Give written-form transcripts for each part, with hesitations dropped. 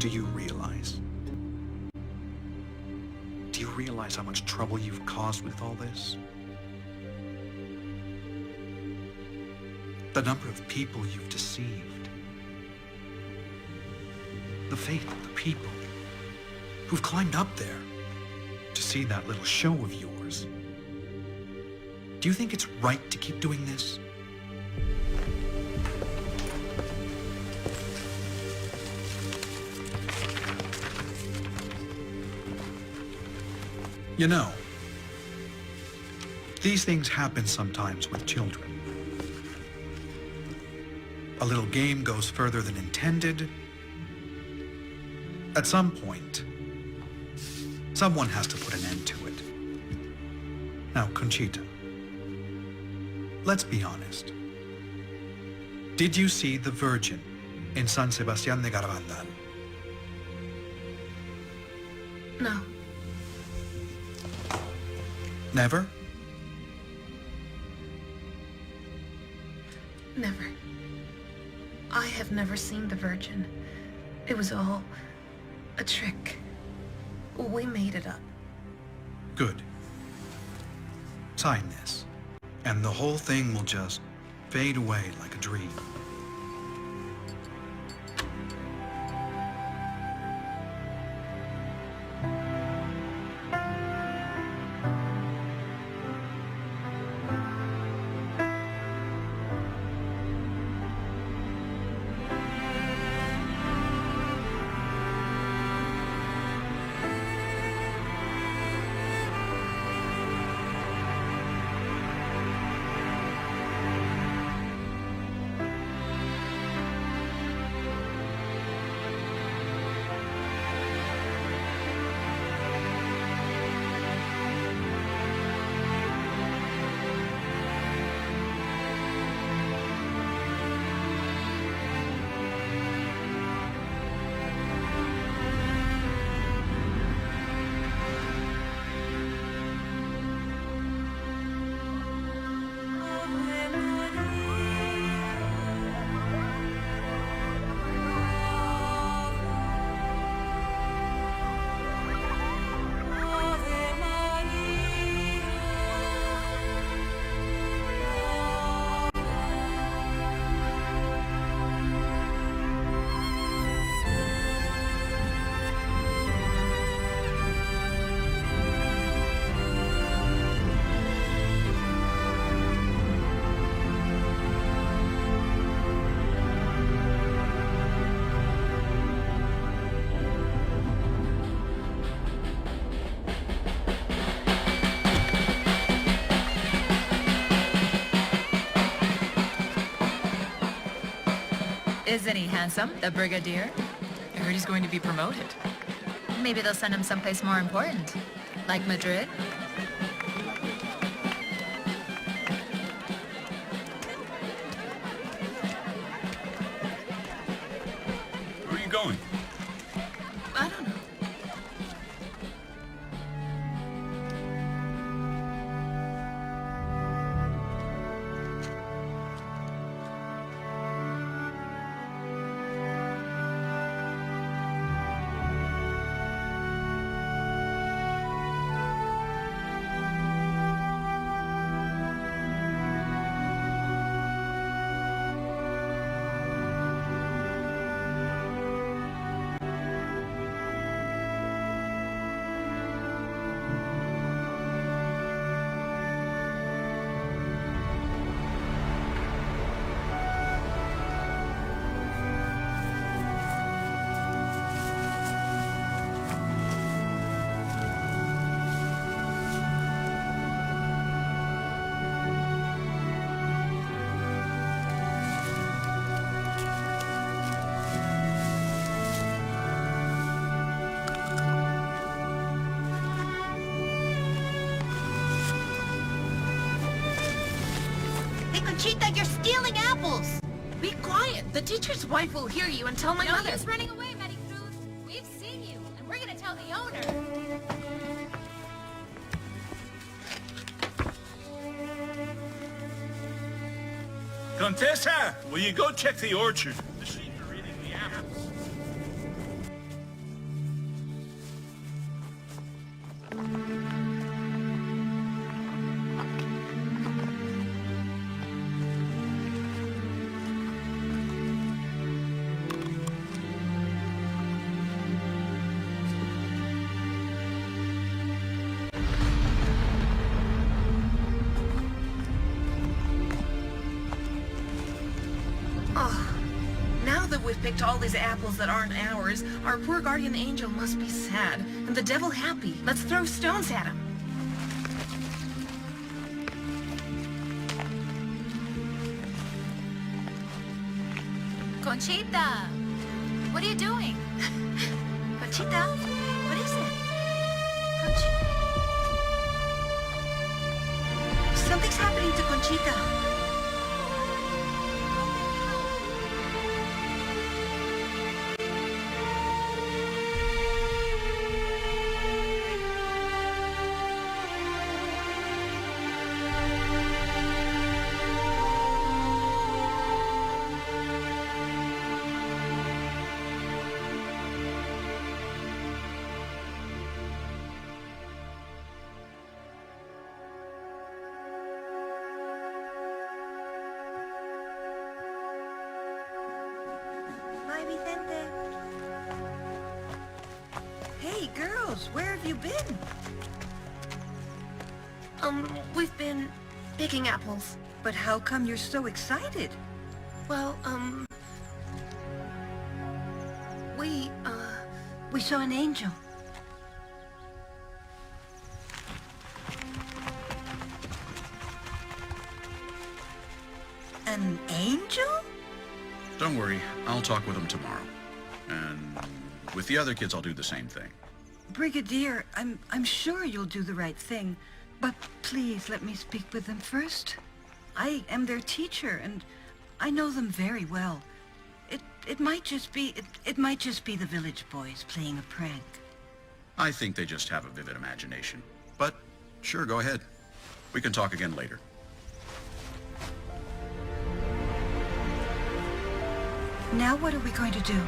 Do you realize? Do you realize how much trouble you've caused with all this? The number of people you've deceived. The faith of the people who've climbed up there to see that little show of yours. Do you think it's right to keep doing this? You know, these things happen sometimes with children. A little game goes further than intended. At some point, someone has to put an end to it. Now, Conchita, let's be honest. Did you see the Virgin in San Sebastián de Garabandal? No. Never? Never. I have never seen the Virgin. It was all a trick. We made it up. Good. Sign this, and the whole thing will just fade away like a dream. Isn't he handsome, the brigadier? I heard he's going to be promoted. Maybe they'll send him someplace more important, like Madrid. Where are you going? I don't know. Conchita, you're stealing apples! Be quiet. The teacher's wife will hear you and tell my mother. No use running away, Maricruz. We've seen you, and we're gonna tell the owner. Contessa, will you go check the orchard? The sheep are eating the apples. Oh, now that we've picked all these apples that aren't ours, our poor guardian angel must be sad, and the devil happy. Let's throw stones at him. Conchita! What are you doing? Conchita? What is it? Conchita? Something's happening to Conchita. Hey, girls, where have you been? We've been picking apples. But how come you're so excited? Well, We saw an angel. An angel? Don't worry, I'll talk with them tomorrow. And with the other kids, I'll do the same thing. Brigadier, I'm sure you'll do the right thing. But please let me speak with them first. I am their teacher, and I know them very well. It might just be the village boys playing a prank. I think they just have a vivid imagination. But sure, go ahead. We can talk again later. Now what are we going to do?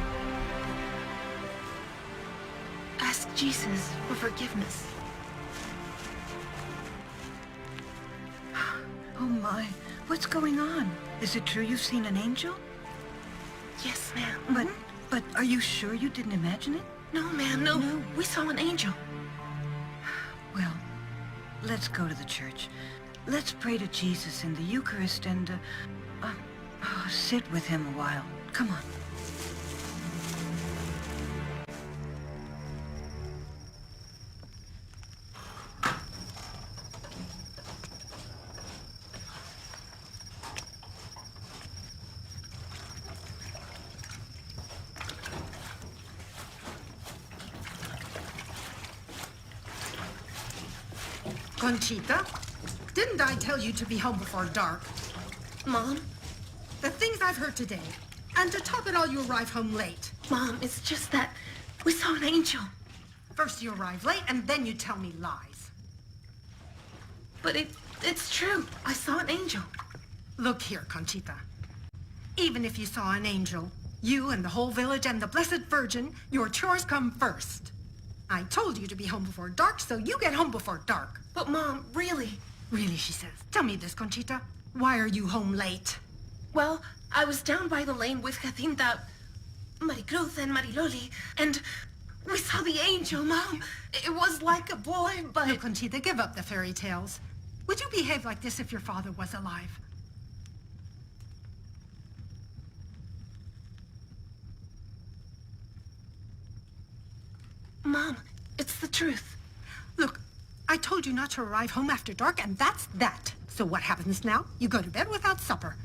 ask Jesus for forgiveness. Oh my, what's going on? Is it true you've seen an angel? Yes, ma'am. But are you sure you didn't imagine it? No, ma'am, no. We saw an angel. Well, let's go to the church. Let's pray to Jesus in the Eucharist and, sit with him a while. Come on. Conchita, didn't I tell you to be home before dark? Mom? The things I've heard today. And to top it all, you arrive home late. Mom, it's just that we saw an angel. First you arrive late, and then you tell me lies. But it's true. I saw an angel. Look here, Conchita. Even if you saw an angel, you and the whole village and the Blessed Virgin, your chores come first. I told you to be home before dark, so you get home before dark. But Mom, really? Really, she says. Tell me this, Conchita. Why are you home late? Well, I was down by the lane with Jacinta, Maricruz, and Mariloli, and we saw the angel, Mom. It was like a boy, but... No, Conchita, give up the fairy tales. Would you behave like this if your father was alive? Mom, it's the truth. Look, I told you not to arrive home after dark, and that's that. So what happens now? You go to bed without supper.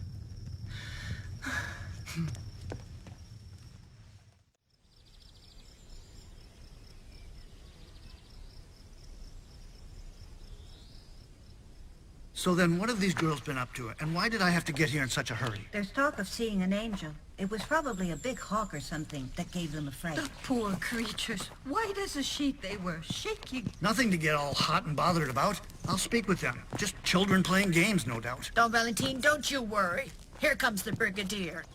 So then, what have these girls been up to? And why did I have to get here in such a hurry? There's talk of seeing an angel. It was probably a big hawk or something that gave them a fright. The poor creatures. White as a sheet they were, shaking. Nothing to get all hot and bothered about. I'll speak with them. Just children playing games, no doubt. Don Valentin, don't you worry. Here comes the Brigadier.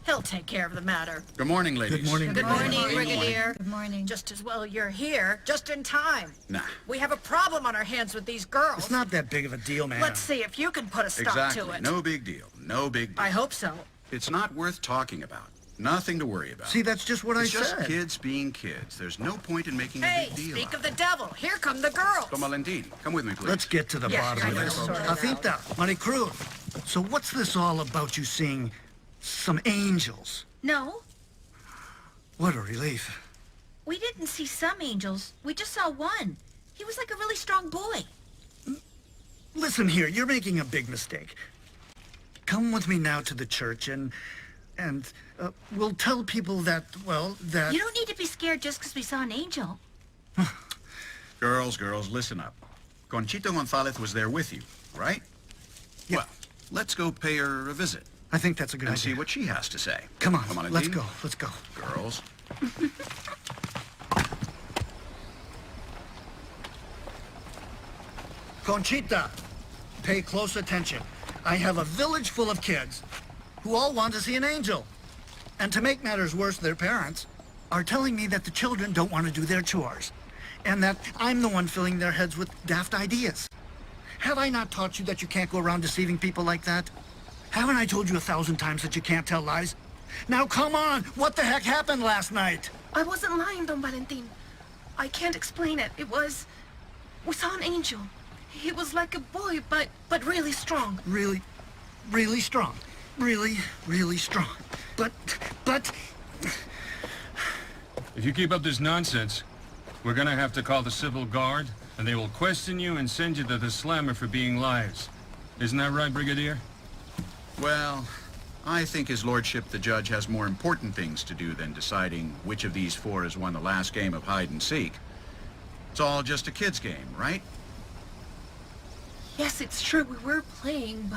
He'll take care of the matter. Good morning, ladies. Good morning. Good morning, Brigadier. Good morning. Just as well you're here, just in time. Nah. We have a problem on our hands with these girls. It's not that big of a deal, man. Let's see if you can put a stop Exactly. to it. No big deal. No big deal. I hope so. It's not worth talking about. Nothing to worry about. See, that's just what it's I just said. kids being kids. There's no point in making Hey, a big deal speak out of the devil. Here come the girls. Don Valentin, come with me, please. Let's get to the Yes, bottom I of will this. sort it out. Jacinta, Maricruz. So what's this all about you seeing some angels. No, What a relief. we didn't see some angels. We just saw one. He was like a really strong boy. Listen here, you're making a big mistake. Come with me now to the church and we'll tell people that, well, that... You don't need to be scared just because we saw an angel. Girls, listen up. Conchita Gonzalez was there with you, right? Yeah. Well, let's go pay her a visit I think that's a good and idea. see what she has to say. Come on, Valentin. let's go, let's go. Girls. Conchita, pay close attention. I have a village full of kids who all want to see an angel. And to make matters worse, their parents are telling me that the children don't want to do their chores, and that I'm the one filling their heads with daft ideas. Have I not taught you that you can't go around deceiving people like that? Haven't I told you 1,000 times that you can't tell lies? Now come on, what the heck happened last night? I wasn't lying, Don Valentin. I can't explain it. It was... We saw an angel. He was like a boy, but really strong. Really, really strong. Really, really strong. But... If you keep up this nonsense, we're gonna have to call the civil guard, and they will question you and send you to the slammer for being liars. Isn't that right, Brigadier? Well, I think His Lordship the Judge has more important things to do than deciding which of these four has won the last game of hide and seek. It's all just a kid's game, right? Yes, it's true. We were playing,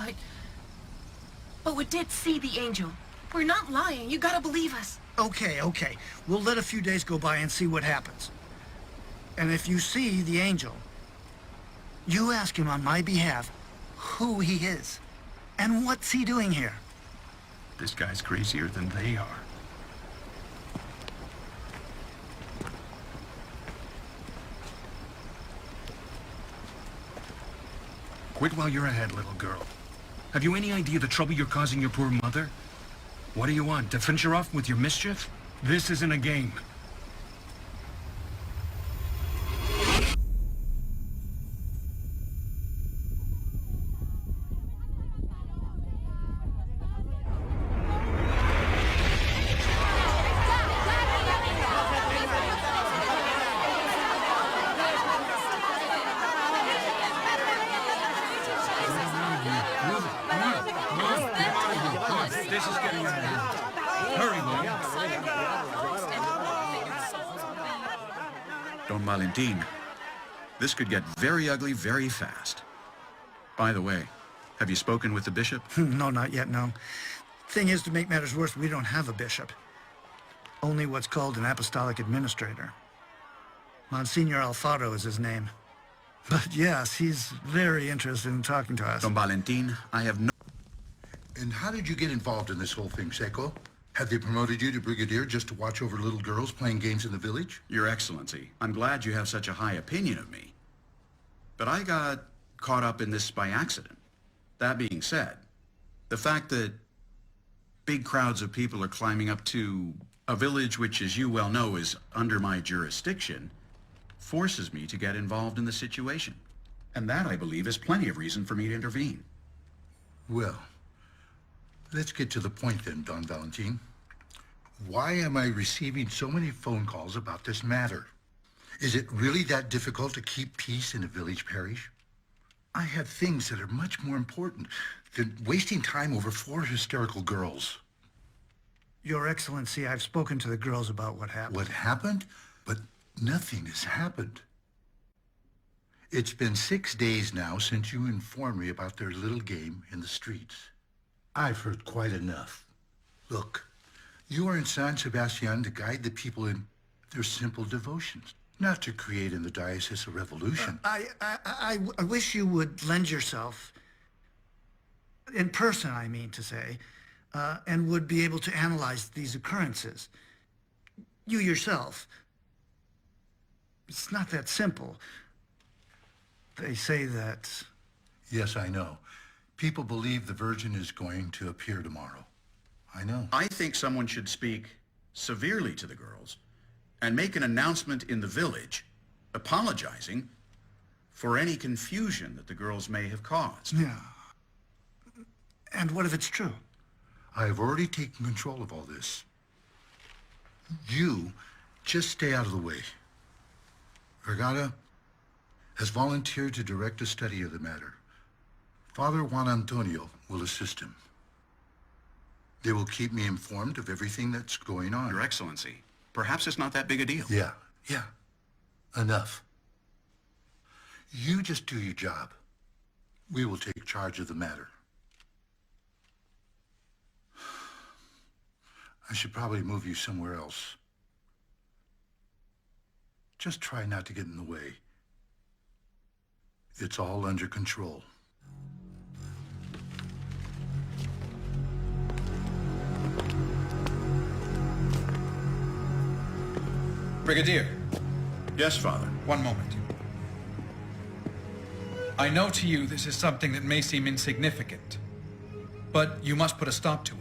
but we did see the angel. We're not lying. You gotta believe us. Okay. We'll let a few days go by and see what happens. And if you see the angel, you ask him on my behalf who he is. And what's he doing here? This guy's crazier than they are. Quit while you're ahead, little girl. Have you any idea the trouble you're causing your poor mother? What do you want, to finish her off with your mischief? This isn't a game. This is getting out of hand. Hurry, William. Don Valentin, this could get very ugly very fast. By the way, have you spoken with the bishop? No, not yet, no. Thing is, to make matters worse, we don't have a bishop. Only what's called an apostolic administrator. Monsignor Alfaro is his name. But yes, he's very interested in talking to us. Don Valentin, I have no... And how did you get involved in this whole thing, Seiko? Have they promoted you to brigadier just to watch over little girls playing games in the village? Your Excellency, I'm glad you have such a high opinion of me. But I got caught up in this by accident. That being said, the fact that big crowds of people are climbing up to a village which, as you well know, is under my jurisdiction, forces me to get involved in the situation. And that, I believe, is plenty of reason for me to intervene. Well, let's get to the point then, Don Valentin. Why am I receiving so many phone calls about this matter? Is it really that difficult to keep peace in a village parish? I have things that are much more important than wasting time over 4 hysterical girls. Your Excellency, I've spoken to the girls about what happened. What happened? But nothing has happened. It's been 6 days now since you informed me about their little game in the streets. I've heard quite enough. Look, you are in San Sebastian to guide the people in their simple devotions, not to create in the diocese a revolution. I wish you would lend yourself, in person, I mean to say, and would be able to analyze these occurrences. You yourself. It's not that simple. They say that... Yes, I know. People believe the Virgin is going to appear tomorrow. I know. I think someone should speak severely to the girls and make an announcement in the village apologizing for any confusion that the girls may have caused. Yeah. And what if it's true? I have already taken control of all this. You just stay out of the way. Vergara has volunteered to direct a study of the matter. Father Juan Antonio will assist him. They will keep me informed of everything that's going on. Your Excellency, perhaps it's not that big a deal. Yeah. Enough. You just do your job. We will take charge of the matter. I should probably move you somewhere else. Just try not to get in the way. It's all under control. Brigadier. Yes, Father. One moment. I know to you this is something that may seem insignificant, but you must put a stop to it.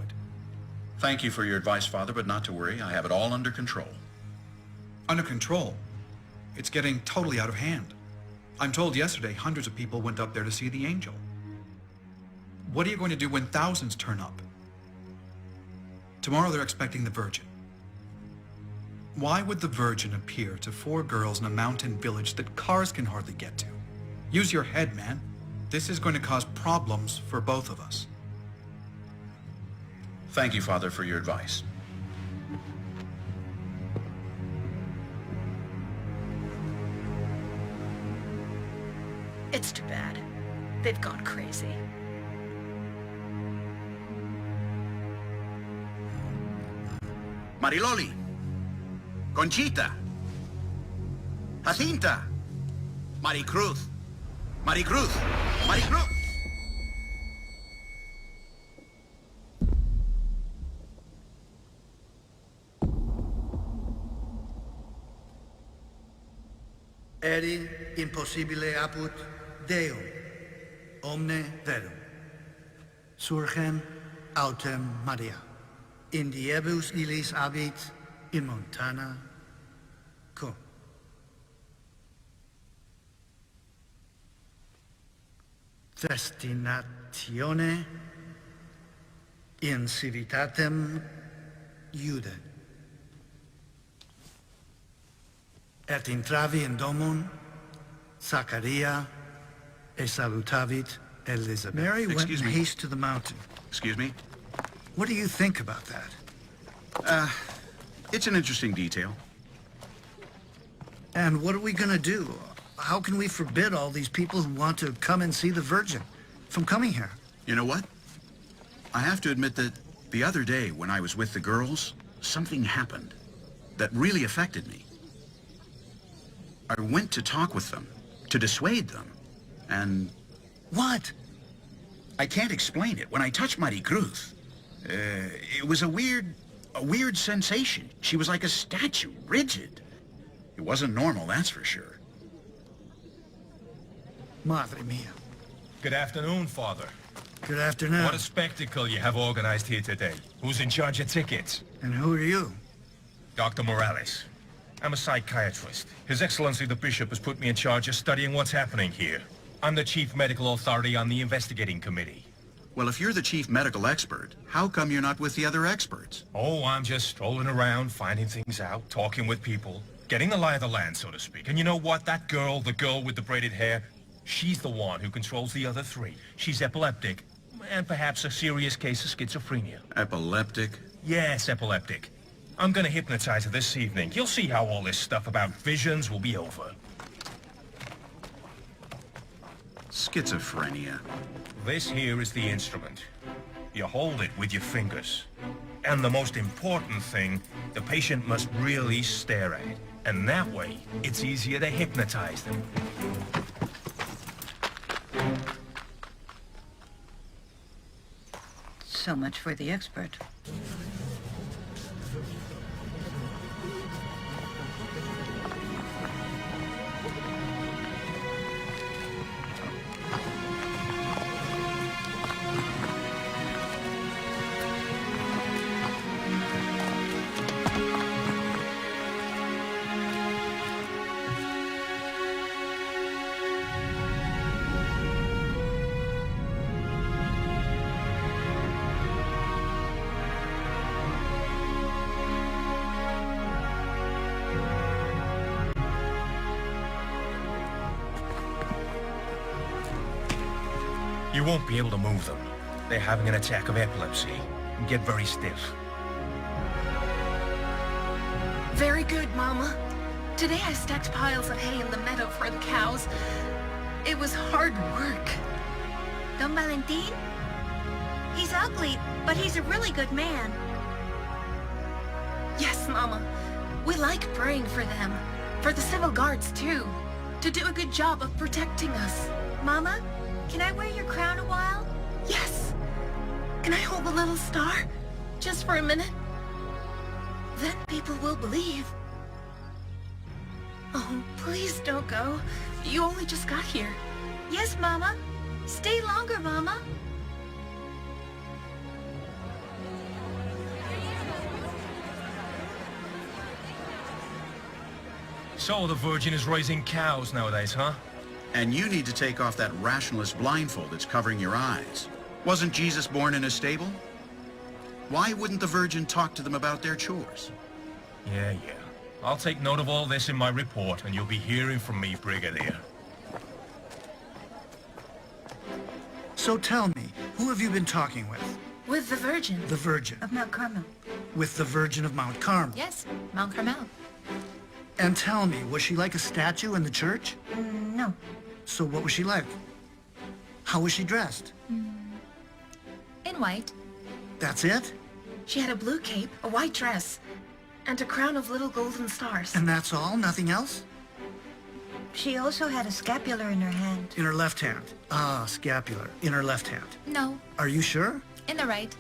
Thank you for your advice, Father, but not to worry. I have it all under control. Under control? It's getting totally out of hand. I'm told yesterday hundreds of people went up there to see the angel. What are you going to do when thousands turn up? Tomorrow they're expecting the Virgin. Why would the Virgin appear to 4 girls in a mountain village that cars can hardly get to? Use your head, man. This is going to cause problems for both of us. Thank you, Father, for your advice. It's too bad. They've gone crazy. Mariloli. Conchita. Jacinta. Maricruz. Maricruz. Maricruz. Eri impossibile apud Deum, omne verum. Surgem autem Maria. In diebus illis habit in montana cum. Destinatione in civitatem Iude. Et intravi in domum Zaccaria e salutavit Elizabeth. Mary went in haste to the mountain. Excuse me? What do you think about that? It's an interesting detail. And what are we gonna do? How can we forbid all these people who want to come and see the Virgin from coming here? You know what? I have to admit that the other day when I was with the girls, something happened that really affected me. I went to talk with them, to dissuade them, and... What? I can't explain it. When I touched Maricruz, it was a weird sensation. She was like a statue, rigid. It wasn't normal, that's for sure. Madre mia. Good afternoon, Father. Good afternoon. What a spectacle you have organized here today. Who's in charge of tickets? And who are you? Dr. Morales. I'm a psychiatrist. His Excellency the Bishop has put me in charge of studying what's happening here. I'm the chief medical authority on the investigating committee. Well, if you're the chief medical expert, how come you're not with the other experts? Oh, I'm just strolling around, finding things out, talking with people, getting the lie of the land, so to speak. And you know what? That girl, the girl with the braided hair, she's the one who controls the other 3. She's epileptic, and perhaps a serious case of schizophrenia. Epileptic? Yes, epileptic. I'm gonna hypnotize her this evening. You'll see how all this stuff about visions will be over. Schizophrenia. This here is the instrument. You hold it with your fingers. And the most important thing, the patient must really stare at it. And that way, it's easier to hypnotize them. So much for the expert. You won't be able to move them. They're having an attack of epilepsy and get very stiff. Very good, Mama. Today I stacked piles of hay in the meadow for the cows. It was hard work. Don Valentin? He's ugly, but he's a really good man. Yes, Mama. We like praying for them. For the civil guards, too. To do a good job of protecting us. Mama, can I wear your crown a while? Yes. Can I hold the little star? Just for a minute? Then people will believe. Oh, please don't go. You only just got here. Yes, Mama. Stay longer, Mama. So the Virgin is raising cows nowadays, huh? And you need to take off that rationalist blindfold that's covering your eyes. Wasn't Jesus born in a stable? Why wouldn't the Virgin talk to them about their chores? Yeah. I'll take note of all this in my report, and you'll be hearing from me, Brigadier. So tell me, who have you been talking with? With the Virgin. The Virgin. Of Mount Carmel. With the Virgin of Mount Carmel. Yes, Mount Carmel. And tell me, was she like a statue in the church? No. So what was she like? How was she dressed? In white. That's it? She had a blue cape, a white dress, and a crown of little golden stars. And that's all? Nothing else? She also had a scapular in her hand. In her left hand. Ah, scapular. In her left hand. No, Are you sure? in the right.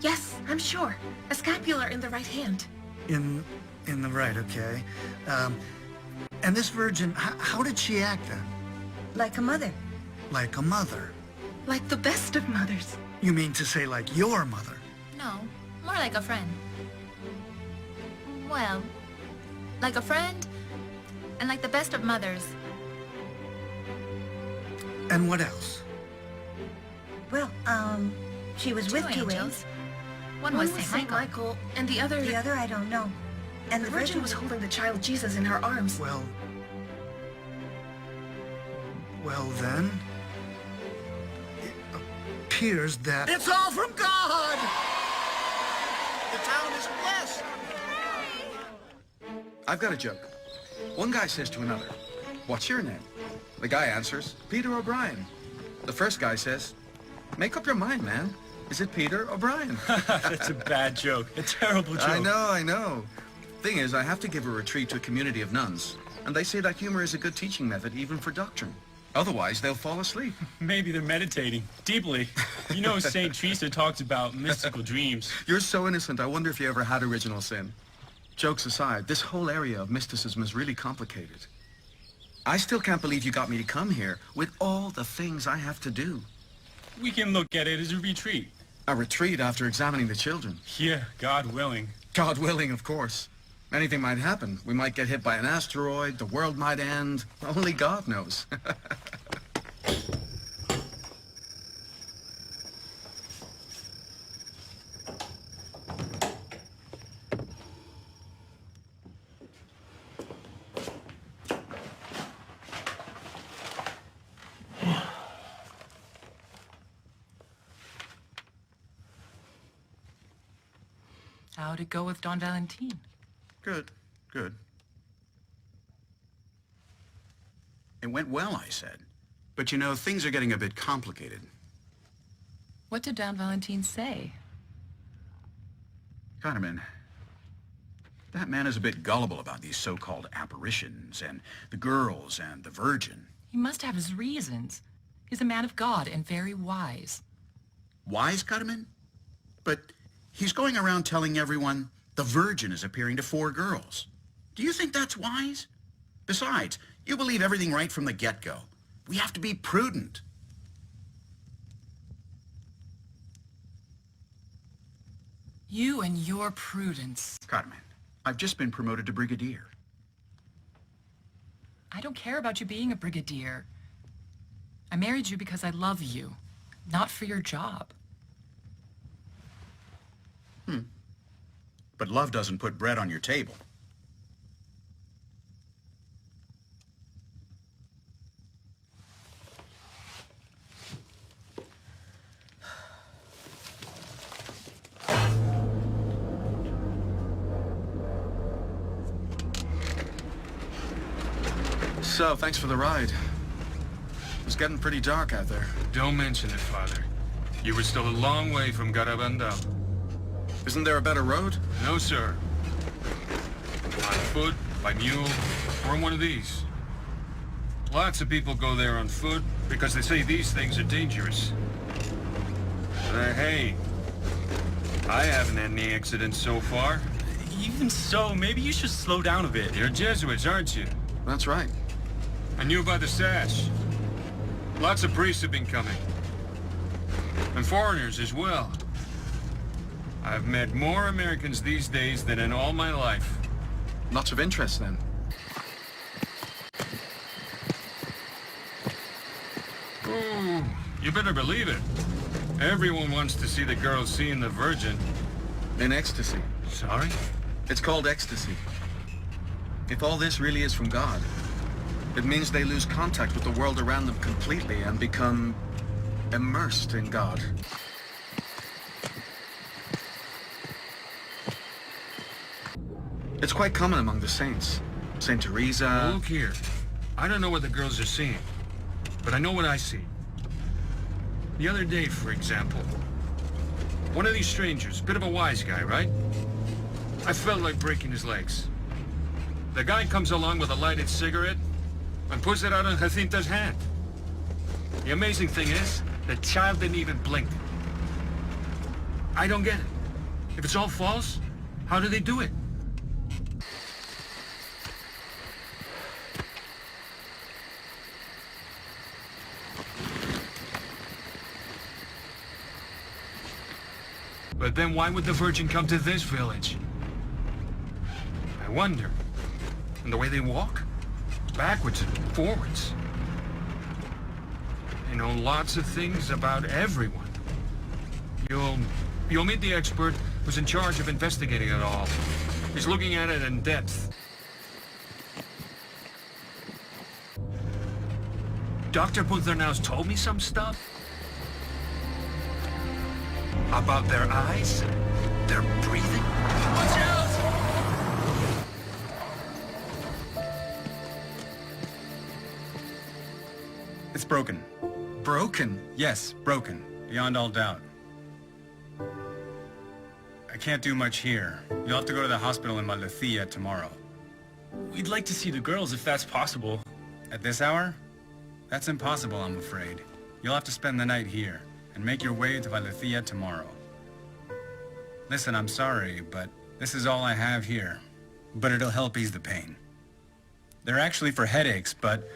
Yes, I'm sure. A scapular in the right hand. In the right, okay. And this Virgin, how did she act then? Like a mother. Like a mother. Like the best of mothers. You mean to say like your mother? No, more like a friend. Well, like a friend, and like the best of mothers. And what else? Well, she was with two angels. One was Saint Michael. and the other... The other I don't know. And the Virgin was holding the child Jesus in her arms. Well then, it appears that... It's all from God! The town is blessed! I've got a joke. One guy says to another, "What's your name?" The guy answers, "Peter O'Brien." The first guy says, "Make up your mind, man. Is it Peter O'Brien?" That's a bad joke. A terrible joke. I know. Thing is, I have to give a retreat to a community of nuns, and they say that humor is a good teaching method even for doctrine. Otherwise, they'll fall asleep. Maybe they're meditating deeply. You know, St. Teresa talks about mystical dreams. You're so innocent, I wonder if you ever had original sin. Jokes aside, this whole area of mysticism is really complicated. I still can't believe you got me to come here with all the things I have to do. We can look at it as a retreat. A retreat after examining the children. Yeah, God willing. God willing, of course. Anything might happen. We might get hit by an asteroid, the world might end. Only God knows. How'd it go with Don Valentin? Good. It went well, I said. But you know, things are getting a bit complicated. What did Don Valentin say? Kahneman, that man is a bit gullible about these so-called apparitions and the girls and the Virgin. He must have his reasons. He's a man of God and very wise. Wise, Kahneman? But he's going around telling everyone the Virgin is appearing to 4 girls. Do you think that's wise? Besides, you believe everything right from the get-go. We have to be prudent. You and your prudence. Kahneman, I've just been promoted to brigadier. I don't care about you being a brigadier. I married you because I love you, not for your job. But love doesn't put bread on your table. So, thanks for the ride. It's getting pretty dark out there. Don't mention it, Father. You were still a long way from Garabandal. Isn't there a better road? No, sir. On foot, by mule, or in one of these. Lots of people go there on foot because they say these things are dangerous. But hey, I haven't had any accidents so far. Even so, maybe you should slow down a bit. You're Jesuits, aren't you? That's right. I knew about the sash. Lots of priests have been coming. And foreigners as well. I've met more Americans these days than in all my life. Lots of interest then. Ooh, you better believe it. Everyone wants to see the girl seeing the Virgin. In ecstasy. Sorry? It's called ecstasy. If all this really is from God, it means they lose contact with the world around them completely and become immersed in God. It's quite common among the saints. Saint Teresa... Look here. I don't know what the girls are seeing, but I know what I see. The other day, for example, one of these strangers, bit of a wise guy, right? I felt like breaking his legs. The guy comes along with a lighted cigarette and puts it out in Jacinta's hand. The amazing thing is, the child didn't even blink. I don't get it. If it's all false, how do they do it? But then why would the Virgin come to this village? I wonder. And the way they walk? Backwards and forwards. They know lots of things about everyone. You'll meet the expert who's in charge of investigating it all. He's looking at it in depth. Dr. Punternau's told me some stuff. About their eyes, their breathing. Watch out! It's broken. Broken? Yes, broken. Beyond all doubt. I can't do much here. You'll have to go to the hospital in Valdecilla tomorrow. We'd like to see the girls if that's possible. At this hour? That's impossible, I'm afraid. You'll have to spend the night here and make your way to Valdecilla tomorrow. Listen, I'm sorry, but this is all I have here. But it'll help ease the pain. They're actually for headaches, but,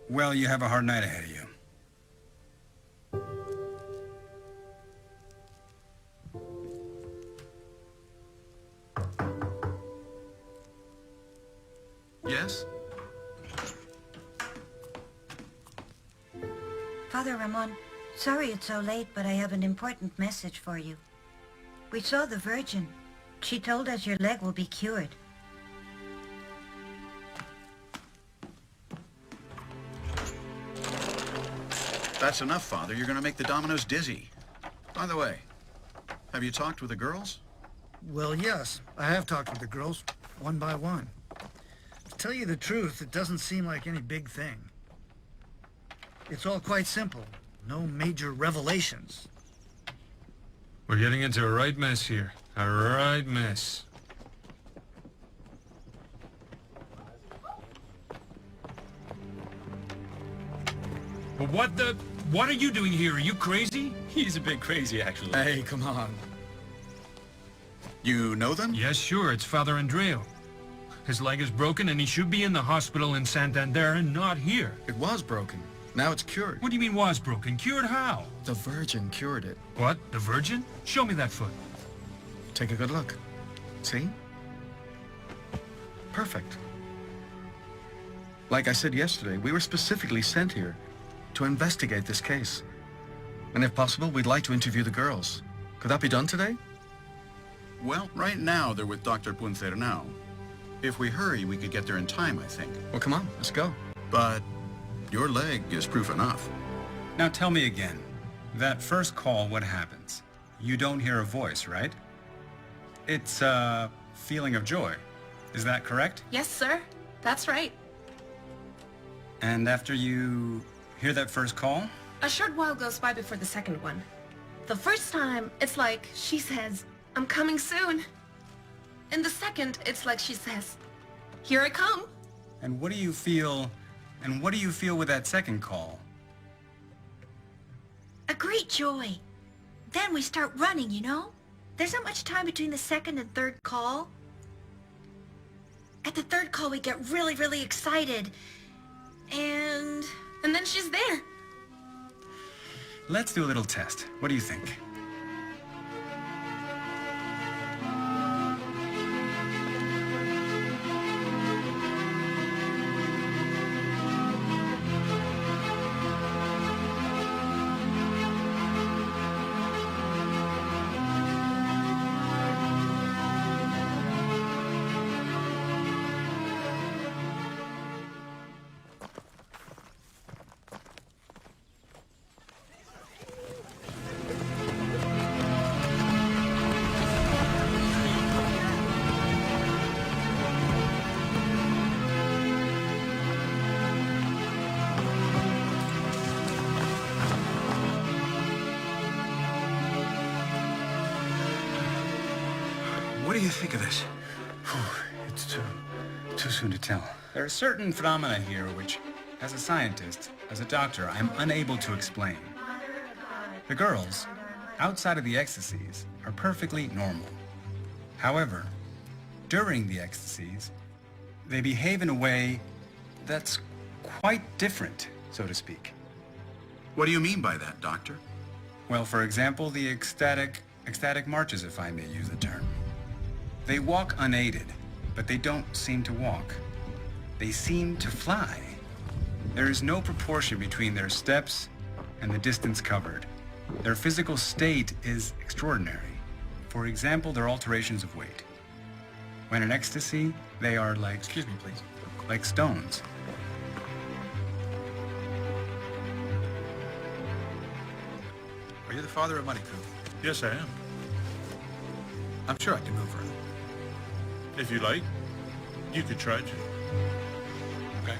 well, you have a hard night ahead of you. Yes? Father Ramon, sorry it's so late, but I have an important message for you. We saw the Virgin. She told us your leg will be cured. That's enough, Father. You're going to make the dominoes dizzy. By the way, have you talked with the girls? Well, yes. I have talked with the girls, one by one. To tell you the truth, it doesn't seem like any big thing. It's all quite simple. No major revelations. We're getting into a right mess here. A right mess. But what are you doing here? Are you crazy? He's a bit crazy, actually. Hey, come on. You know them? Yes, sure. It's Father Andreu. His leg is broken and he should be in the hospital in Santander and not here. It was broken. Now it's cured. What do you mean was broken? Cured how? The Virgin cured it. What? The Virgin? Show me that foot. Take a good look. See? Perfect. Like I said yesterday, we were specifically sent here to investigate this case. And if possible, we'd like to interview the girls. Could that be done today? Well, right now they're with Dr. Punternau. If we hurry, we could get there in time, I think. Well, come on, let's go. But your leg is proof enough. Now tell me again, that first call, what happens? You don't hear a voice, right? It's a feeling of joy. Is that correct? Yes, sir. That's right. And after you hear that first call? A short while goes by before the second one. The first time, it's like she says, "I'm coming soon." And the second, it's like she says, "Here I come." And what do you feel with that second call? A great joy. Then we start running, you know? There's not much time between the second and third call. At the third call, we get really, really excited. And then she's there. Let's do a little test. What do you think? What do you think of this? It's too soon to tell. There are certain phenomena here which, as a scientist, as a doctor, I'm unable to explain. The girls, outside of the ecstasies, are perfectly normal. However, during the ecstasies, they behave in a way that's quite different, so to speak. What do you mean by that, Doctor? Well, for example, the ecstatic marches, if I may use the term. They walk unaided, but they don't seem to walk. They seem to fly. There is no proportion between their steps and the distance covered. Their physical state is extraordinary. For example, their alterations of weight. When in ecstasy, they are like... Excuse me, please. Like stones. Are you the father of Mariku? Yes, I am. I'm sure I can move her. If you like, you could try to. Okay.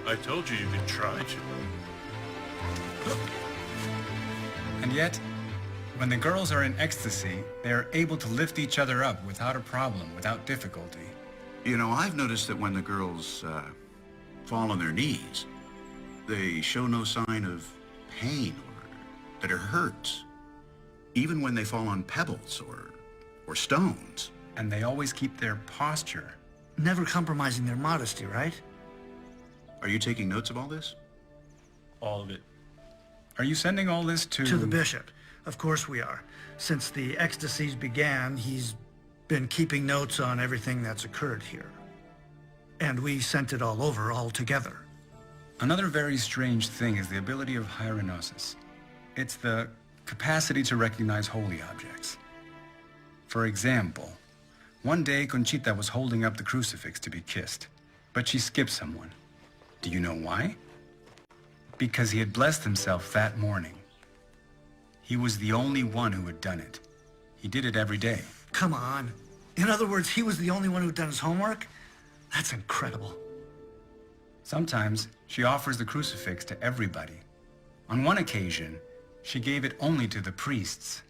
I told you you could try to. And yet, when the girls are in ecstasy, they are able to lift each other up without a problem, without difficulty. You know, I've noticed that when the girls fall on their knees, they show no sign of pain or that it hurts. Even when they fall on pebbles or stones. And they always keep their posture. Never compromising their modesty, right? Are you taking notes of all this? All of it. Are you sending all this to... To the bishop. Of course we are. Since the ecstasies began, he's been keeping notes on everything that's occurred here. And we sent it all over, all together. Another very strange thing is the ability of hierognosis. It's the capacity to recognize holy objects. For example, one day Conchita was holding up the crucifix to be kissed, but she skipped someone. Do you know why? Because he had blessed himself that morning. He was the only one who had done it. He did it every day. Come on. In other words, he was the only one who'd done his homework? That's incredible. Sometimes she offers the crucifix to everybody. On one occasion, she gave it only to the priests.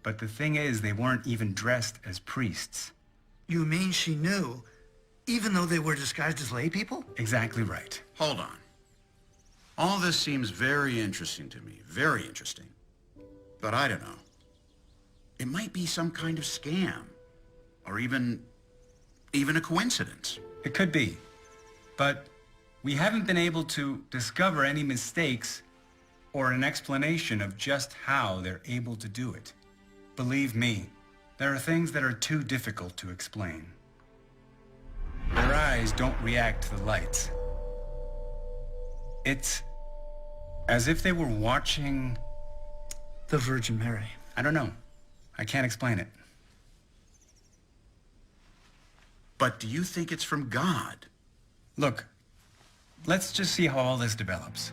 But the thing is, they weren't even dressed as priests. You mean she knew, even though they were disguised as lay people? Exactly right. Hold on. All this seems very interesting to me, very interesting. But I don't know. It might be some kind of scam, or even a coincidence. It could be, but we haven't been able to discover any mistakes or an explanation of just how they're able to do it. Believe me, there are things that are too difficult to explain. Their eyes don't react to the lights. It's as if they were watching... The Virgin Mary. I don't know. I can't explain it. But do you think it's from God? Look, Let's just see how all this develops.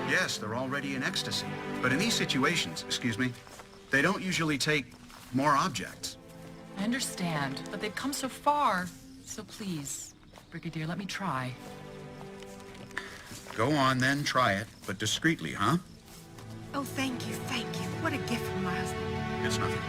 Yes, they're already in ecstasy. But in these situations, excuse me, they don't usually take more objects. I understand, but they've come so far. So please, Brigadier, let me try. Go on then, try it, but discreetly, huh? Oh, thank you, thank you. What a gift from my husband. It's nothing.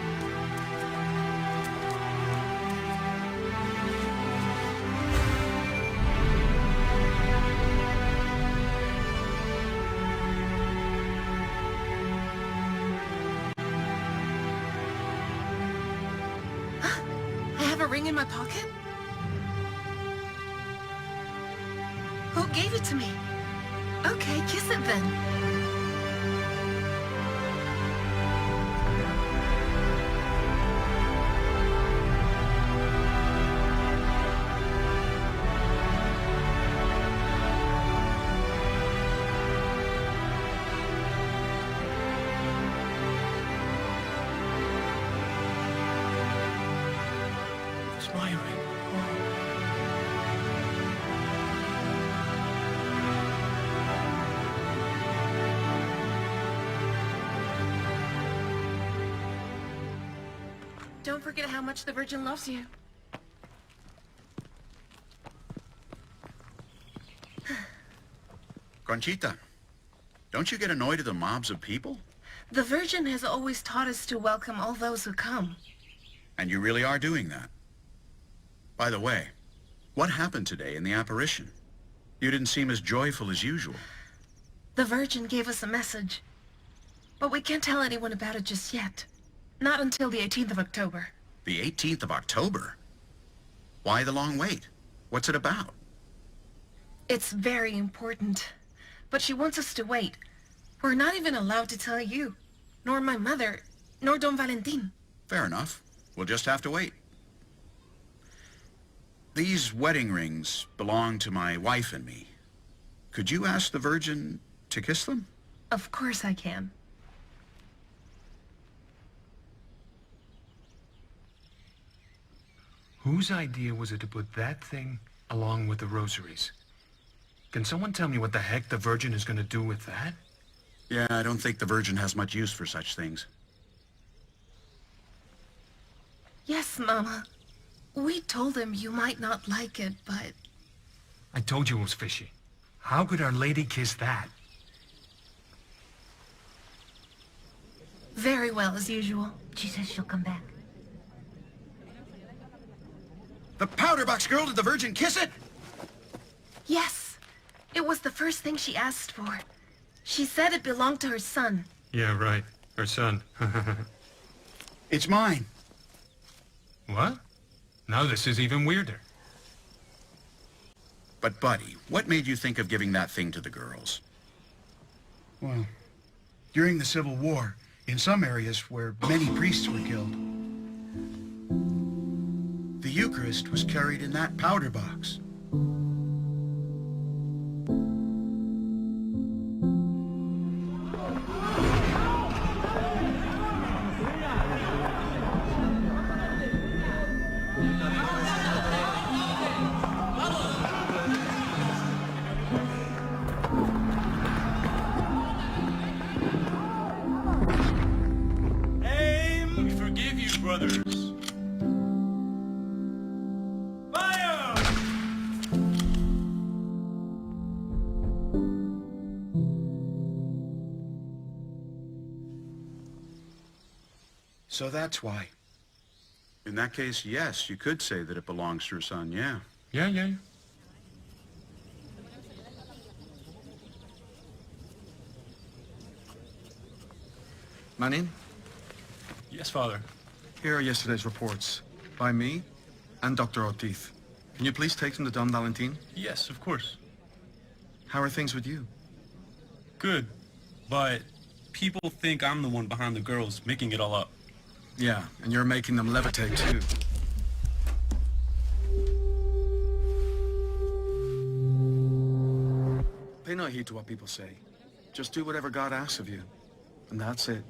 I have a ring in my pocket? Who gave it to me? Okay, kiss it then. It's my ring. Don't forget how much the Virgin loves you. Conchita, don't you get annoyed at the mobs of people? The Virgin has always taught us to welcome all those who come. And you really are doing that. By the way, what happened today in the apparition? You didn't seem as joyful as usual. The Virgin gave us a message. But we can't tell anyone about it just yet. Not until the 18th of October. The 18th of October? Why the long wait? What's it about? It's very important. But she wants us to wait. We're not even allowed to tell you. Nor my mother. Nor Don Valentin. Fair enough. We'll just have to wait. These wedding rings belong to my wife and me. Could you ask the Virgin to kiss them? Of course I can. Whose idea was it to put that thing along with the rosaries? Can someone tell me what the heck the Virgin is going to do with that? Yeah, I don't think the Virgin has much use for such things. Yes, Mama. We told him you might not like it, but... I told you it was fishy. How could Our Lady kiss that? Very well, as usual. She says she'll come back. The powder box girl, did the Virgin kiss it? Yes. It was the first thing she asked for. She said it belonged to her son. Yeah, right. Her son. It's mine. What? Now this is even weirder. But, Buddy, what made you think of giving that thing to the girls? Well, during the Civil War, in some areas where many priests were killed, the Eucharist was carried in that powder box. We forgive you, brothers. Fire! So that's why. In that case, yes, you could say that it belongs to her son, yeah. Yeah. Marian, Yes, Father. here are yesterday's reports by me and Dr. Ortiz. Can you please take them to Don Valentin? Yes, of course. How are things with you? Good. But people think I'm the one behind the girls making it all up. Yeah, and you're making them levitate too. Pay no heed to what people say. Just do whatever God asks of you. And that's it.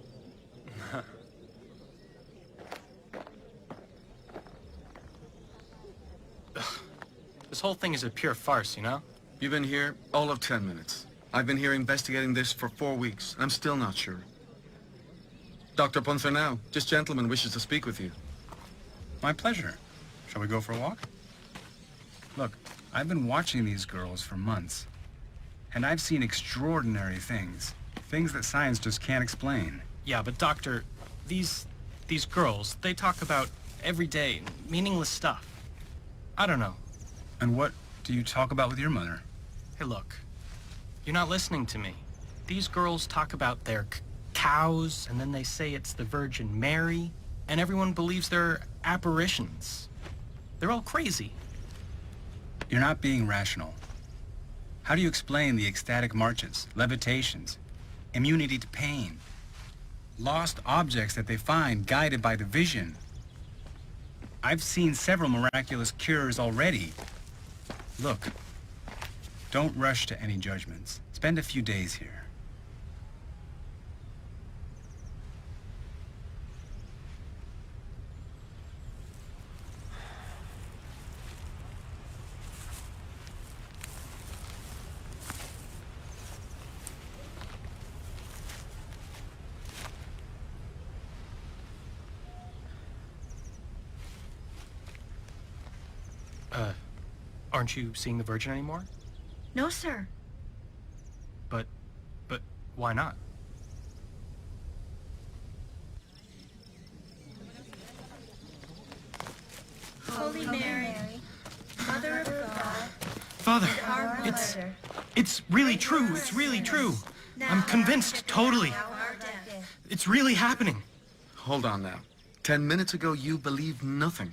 This whole thing is a pure farce, you know? You've been here all of 10 minutes. I've been here investigating this for 4 weeks. I'm still not sure. Dr. Ponfernau, this gentleman wishes to speak with you. My pleasure. Shall we go for a walk? Look, I've been watching these girls for months, and I've seen extraordinary things. Things that science just can't explain. Yeah, but Doctor, these girls, they talk about everyday, meaningless stuff. I don't know. And what do you talk about with your mother? Hey, look. You're not listening to me. These girls talk about their cows, and then they say it's the Virgin Mary, and everyone believes they're apparitions. They're all crazy. You're not being rational. How do you explain the ecstatic marches, levitations, immunity to pain, lost objects that they find guided by the vision? I've seen several miraculous cures already. Look, don't rush to any judgments. Spend a few days here. Aren't you seeing the Virgin anymore? No, sir. But why not? Holy Mary, Mother of God. Father, it's really true. It's really true. I'm convinced, totally. It's really happening. Hold on now. 10 minutes ago, you believed nothing.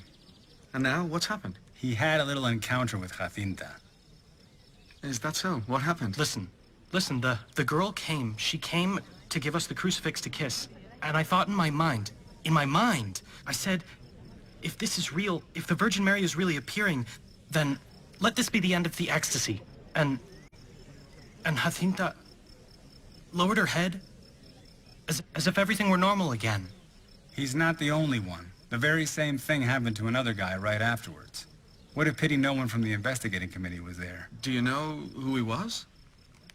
And now, what's happened? He had a little encounter with Jacinta. Is that so? What happened? Listen, the girl came. She came to give us the crucifix to kiss. And I thought in my mind, I said, if this is real, if the Virgin Mary is really appearing, then let this be the end of the ecstasy. And Jacinta lowered her head as if everything were normal again. He's not the only one. The very same thing happened to another guy right afterwards. What a pity no one from the investigating committee was there. Do you know who he was?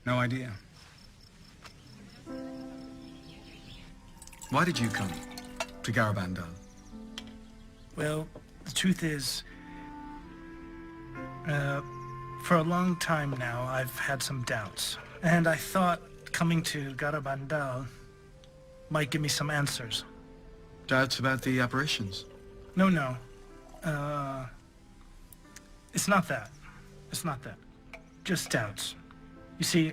No idea. Why did you come to Garabandal? Well, the truth is, for a long time now, I've had some doubts. And I thought coming to Garabandal might give me some answers. Doubts about the apparitions? No. It's not that. Just doubts. You see,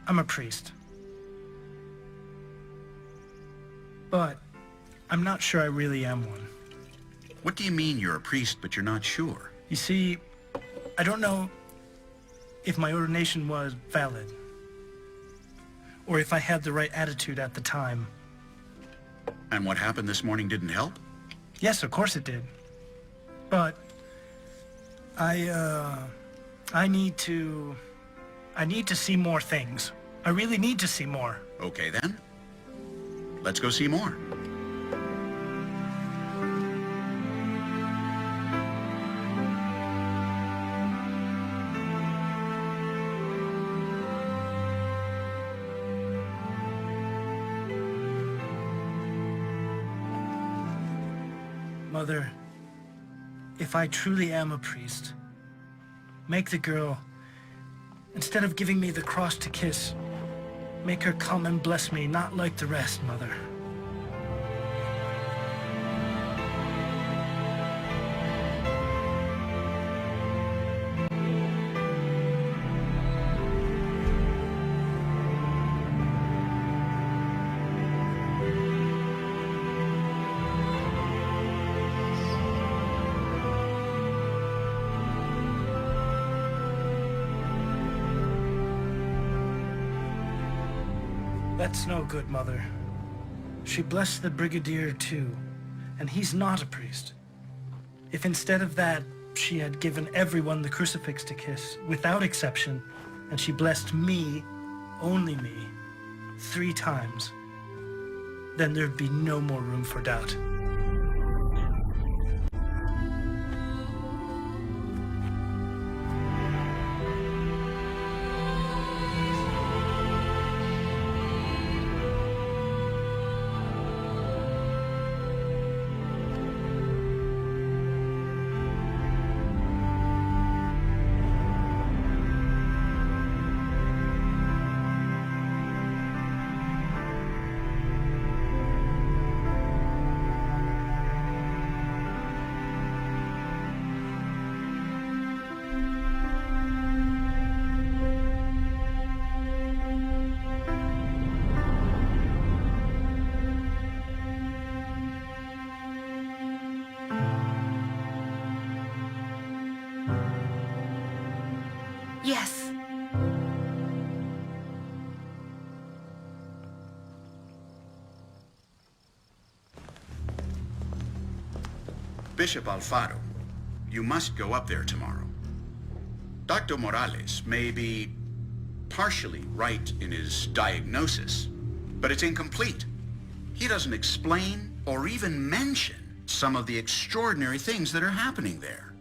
I'm a priest. But I'm not sure I really am one. What do you mean you're a priest, but you're not sure? You see, I don't know if my ordination was valid, or if I had the right attitude at the time. And what happened this morning didn't help? Yes, of course it did. But I need to see more things. I really need to see more. Okay then. Let's go see more. Mother, if I truly am a priest, make the girl, instead of giving me the cross to kiss, make her come and bless me, not like the rest, Mother. That's no good, Mother. She blessed the Brigadier too, and he's not a priest. If instead of that, she had given everyone the crucifix to kiss, without exception, and she blessed me, only me, 3 times, then there'd be no more room for doubt. Yes. Bishop Alfaro, you must go up there tomorrow. Dr. Morales may be partially right in his diagnosis, but it's incomplete. He doesn't explain or even mention some of the extraordinary things that are happening there.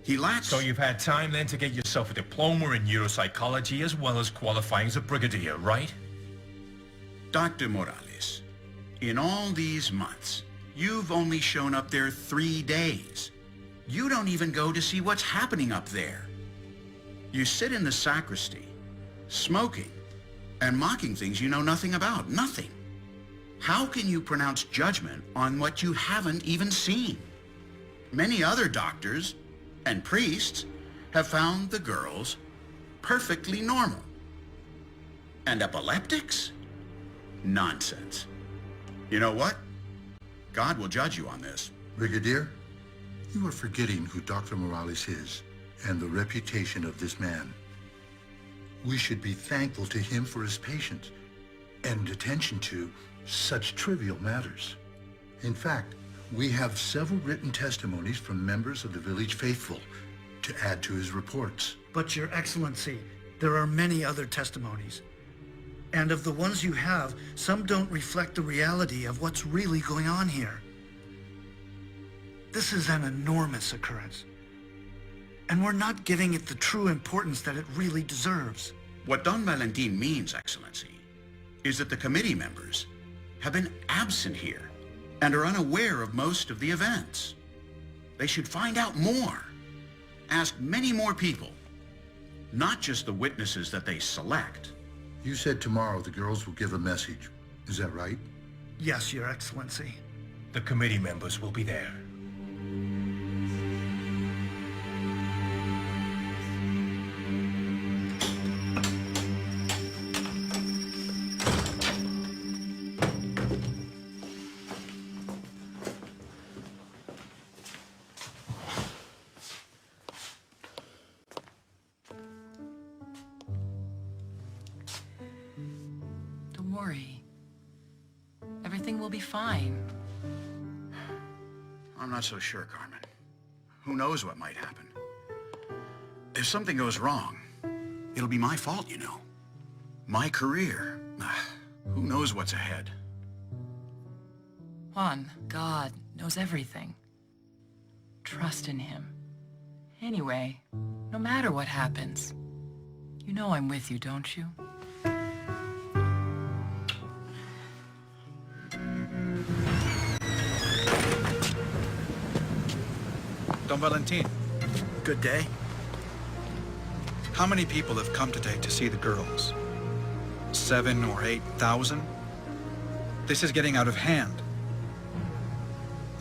He lacks... So you've had time then to get yourself a diploma in neuropsychology as well as qualifying as a brigadier, right? Dr. Morales, in all these months, you've only shown up there 3 days. You don't even go to see what's happening up there. You sit in the sacristy, smoking, and mocking things you know nothing about. Nothing. How can you pronounce judgment on what you haven't even seen? Many other doctors and priests have found the girls perfectly normal. And epileptics? Nonsense. You know what? God will judge you on this. Brigadier, you are forgetting who Dr. Morales is and the reputation of this man. We should be thankful to him for his patience and attention to such trivial matters. In fact, we have several written testimonies from members of the village faithful to add to his reports. But Your Excellency, there are many other testimonies. And of the ones you have, some don't reflect the reality of what's really going on here. This is an enormous occurrence. And we're not giving it the true importance that it really deserves. What Don Valentin means, Excellency, is that the committee members have been absent here and are unaware of most of the events. They should find out more. Ask many more people, not just the witnesses that they select. You said tomorrow the girls will give a message. Is that right? Yes, Your Excellency. The committee members will be there. Worry. Everything will be fine. I'm not so sure, Carmen. Who knows what might happen? If something goes wrong, it'll be my fault, you know. My career. Who knows what's ahead? Juan, God knows everything. Trust in him. Anyway, no matter what happens, you know I'm with you, don't you? Don Valentin. Good day. How many people have come today to see the girls? 7,000 or 8,000? This is getting out of hand.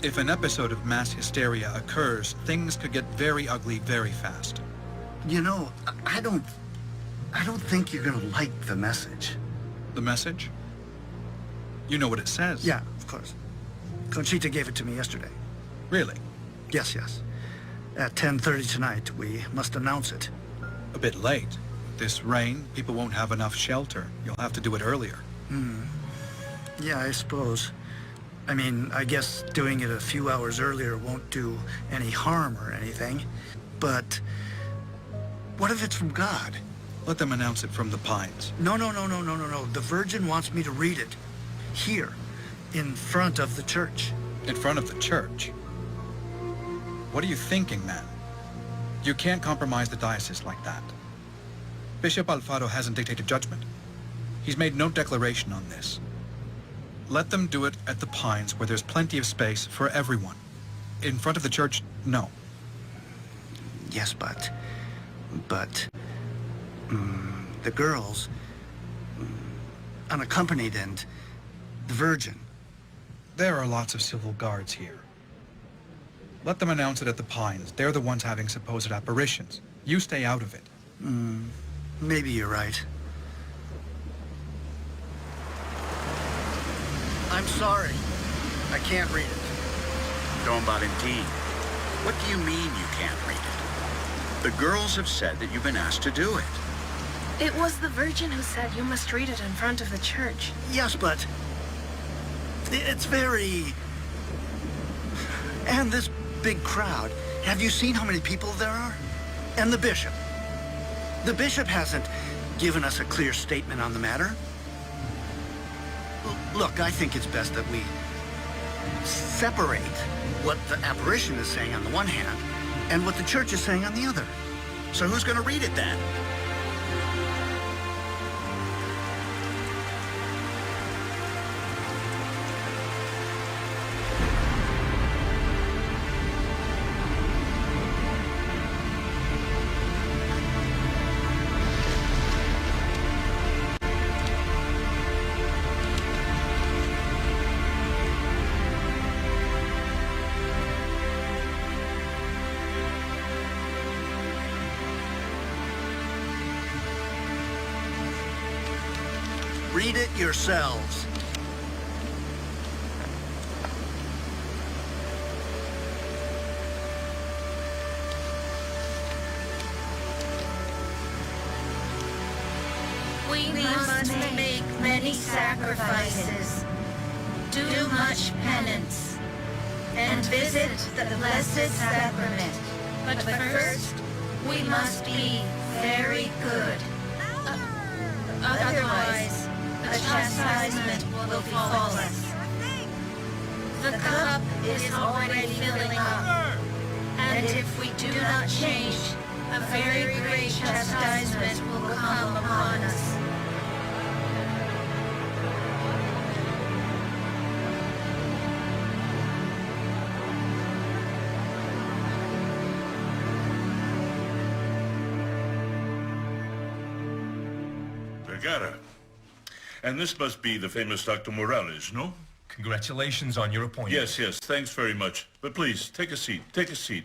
If an episode of mass hysteria occurs, things could get very ugly very fast. You know, I don't think you're gonna like the message. The message? You know what it says? Yeah, of course. Conchita gave it to me yesterday. Really? Yes, yes. At 10:30 tonight, we must announce it. A bit late. This rain, people won't have enough shelter. You'll have to do it earlier. Yeah, I suppose. I mean, I guess doing it a few hours earlier won't do any harm or anything. But what if it's from God? Let them announce it from the pines. No. The Virgin wants me to read it. Here, in front of the church. In front of the church? What are you thinking, man? You can't compromise the diocese like that. Bishop Alfaro hasn't dictated judgment. He's made no declaration on this. Let them do it at the Pines, where there's plenty of space for everyone. In front of the church, no. Yes, but the girls, unaccompanied, and the Virgin. There are lots of civil guards here. Let them announce it at the Pines. They're the ones having supposed apparitions. You stay out of it. Maybe you're right. I'm sorry. I can't read it. Don Valentin, what do you mean you can't read it? The girls have said that you've been asked to do it. It was the Virgin who said you must read it in front of the church. Yes, but it's very... And this big crowd. Have you seen how many people there are? And the bishop. The bishop hasn't given us a clear statement on the matter. Look, I think it's best that we separate what the apparition is saying on the one hand and what the church is saying on the other. So who's going to read it then? Read it yourselves. We must make many sacrifices, do much penance, and visit the Blessed Sacrament. But first, we must be very good. Otherwise, a chastisement will befall us. The cup is already filling up, and if we do not change, a very great chastisement will come upon us. Vergara. And this must be the famous Dr. Morales, no? Congratulations on your appointment. Yes, thanks very much. But please, take a seat.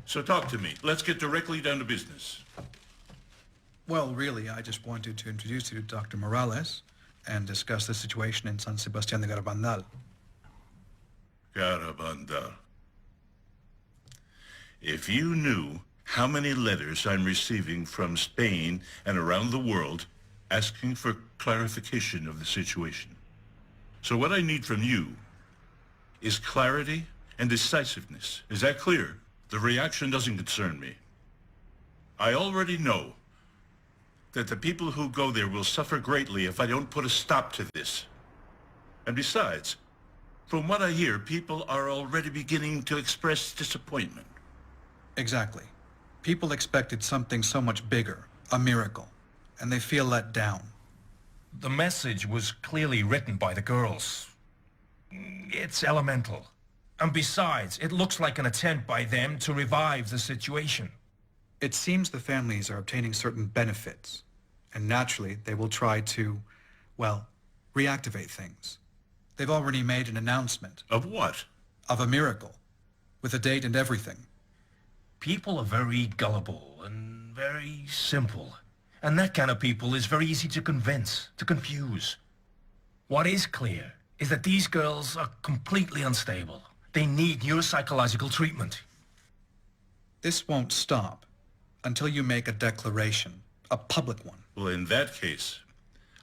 So talk to me. Let's get directly down to business. Well, really, I just wanted to introduce you to Dr. Morales and discuss the situation in San Sebastián de Garabandal. Garabandal. If you knew how many letters I'm receiving from Spain and around the world asking for clarification of the situation. So what I need from you is clarity and decisiveness. Is that clear? The reaction doesn't concern me. I already know that the people who go there will suffer greatly if I don't put a stop to this. And besides, from what I hear, people are already beginning to express disappointment. Exactly. People expected something so much bigger, a miracle, and they feel let down. The message was clearly written by the girls. It's elemental. And besides, it looks like an attempt by them to revive the situation. It seems the families are obtaining certain benefits, and naturally they will try to, well, reactivate things. They've already made an announcement. Of what? Of a miracle, with a date and everything. People are very gullible and very simple. And that kind of people is very easy to convince, to confuse. What is clear is that these girls are completely unstable. They need neuropsychological treatment. This won't stop until you make a declaration, a public one. Well, in that case,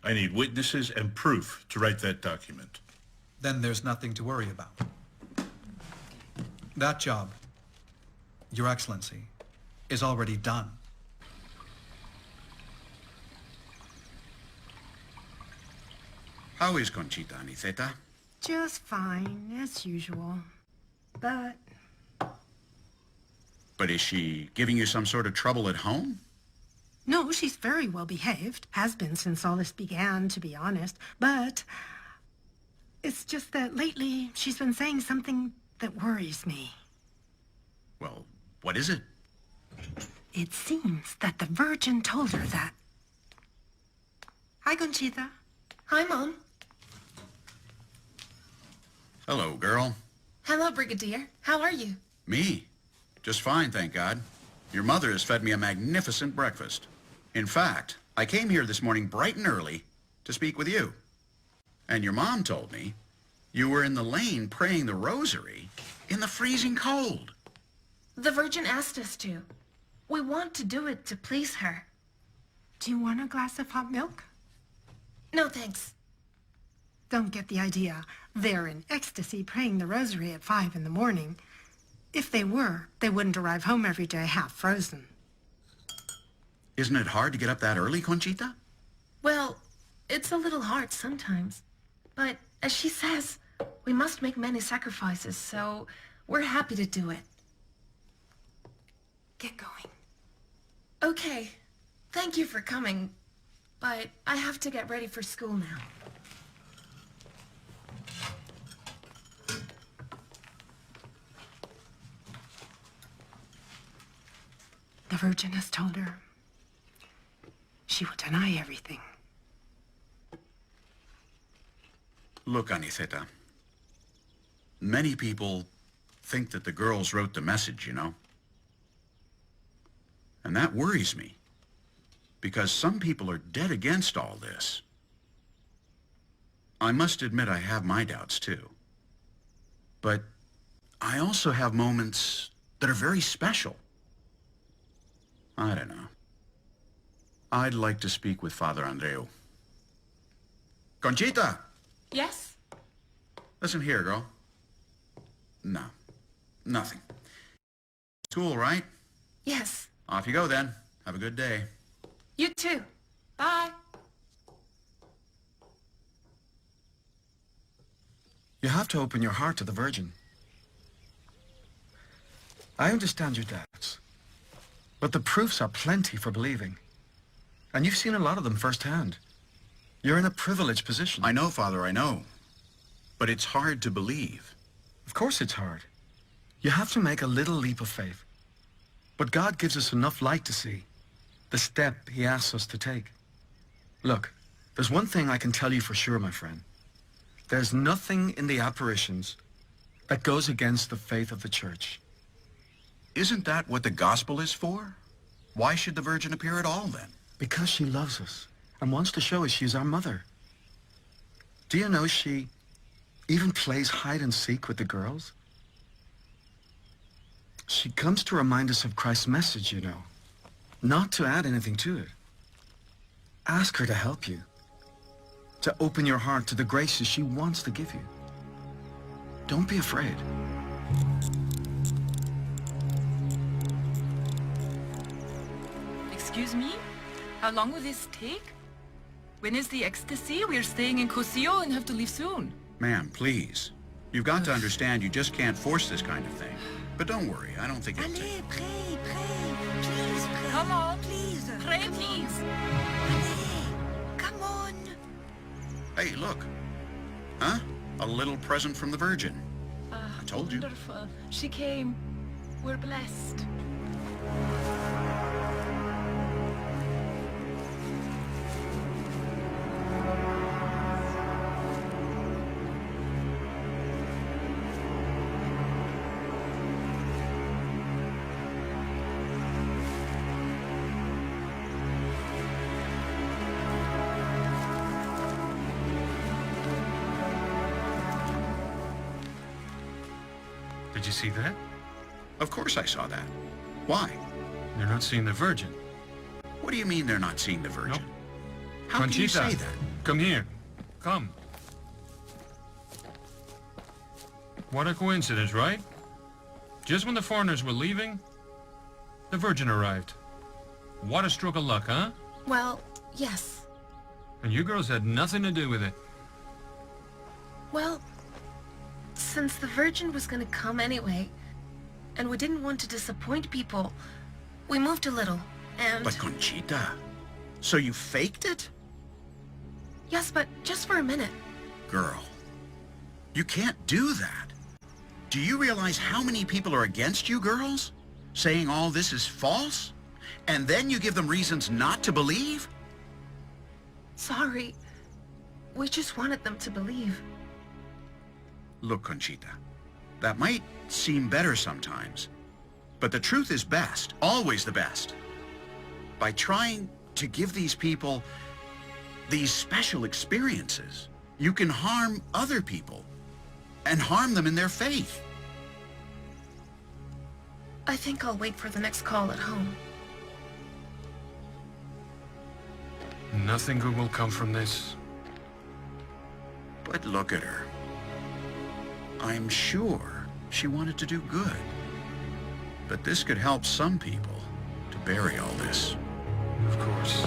I need witnesses and proof to write that document. Then there's nothing to worry about. That job, Your Excellency, is already done. How is Conchita, Aniceta? Just fine, as usual. But Is she giving you some sort of trouble at home? no, she's very well behaved. Has been since all this began, to be honest. But it's just that lately she's been saying something that worries me. Well, what is it? It seems that the Virgin told her that. Hi, Conchita. Hi, Mom. Hello, girl. Hello, Brigadier. How are you? Me? Just fine, thank God. Your mother has fed me a magnificent breakfast. In fact, I came here this morning bright and early to speak with you. And your mom told me you were in the lane praying the rosary in the freezing cold. The Virgin asked us to. We want to do it to please her. Do you want a glass of hot milk? No, thanks. Don't get the idea. They're in ecstasy praying the rosary at 5 in the morning. If they were, they wouldn't arrive home every day half frozen. Isn't it hard to get up that early, Conchita? Well, it's a little hard sometimes. But as she says, we must make many sacrifices, so we're happy to do it. Get going. Okay. Thank you for coming. But I have to get ready for school now. The Virgin has told her she will deny everything. Look, Aniceta. Many people think that the girls wrote the message, you know? And that worries me. Because some people are dead against all this. I must admit I have my doubts, too. But I also have moments that are very special. I don't know. I'd like to speak with Father Andreu. Conchita! Yes? Listen here, girl. No. Nothing. School, right? Yes. Off you go, then. Have a good day. You too. Bye. You have to open your heart to the Virgin. I understand your doubts, but the proofs are plenty for believing. And you've seen a lot of them firsthand. You're in a privileged position. I know, Father, I know. But it's hard to believe. Of course it's hard. You have to make a little leap of faith. But God gives us enough light to see the step he asks us to take. Look, there's one thing I can tell you for sure, my friend. There's nothing in the apparitions that goes against the faith of the Church. Isn't that what the gospel is for? Why should the Virgin appear at all, then? Because she loves us and wants to show us she's our mother. Do you know she even plays hide and seek with the girls? She comes to remind us of Christ's message, you know, not to add anything to it. Ask her to help you, to open your heart to the graces she wants to give you. Don't be afraid. Excuse me? How long will this take? When is the ecstasy? We're staying in Cosillo and have to leave soon. Ma'am, please. You've got to understand you just can't force this kind of thing. But don't worry, I don't think it'll take... Allez, pray, pray. Please, pray. Come on. Please. Pray, please. Allez. Come on. Hey, look. Huh? A little present from the Virgin. I told you. Wonderful. She came. We're blessed. Did you see that? Of course I saw that. Why? They're not seeing the Virgin. What do you mean they're not seeing the Virgin? Nope. How Conchita, can you say that? Come here. Come. What a coincidence, right? Just when the foreigners were leaving, the Virgin arrived. What a stroke of luck, huh? Well, yes. And you girls had nothing to do with it. Well, since the Virgin was gonna come anyway, and we didn't want to disappoint people, we moved a little, and... But Conchita, so you faked it? Yes, but just for a minute. Girl, you can't do that. Do you realize how many people are against you girls? Saying all this is false? And then you give them reasons not to believe? Sorry. We just wanted them to believe. Look, Conchita, that might seem better sometimes, but the truth is best, always the best. By trying to give these people these special experiences, you can harm other people and harm them in their faith. I think I'll wait for the next call at home. Nothing good will come from this. But look at her. I'm sure she wanted to do good. But this could help some people to bury all this. Of course.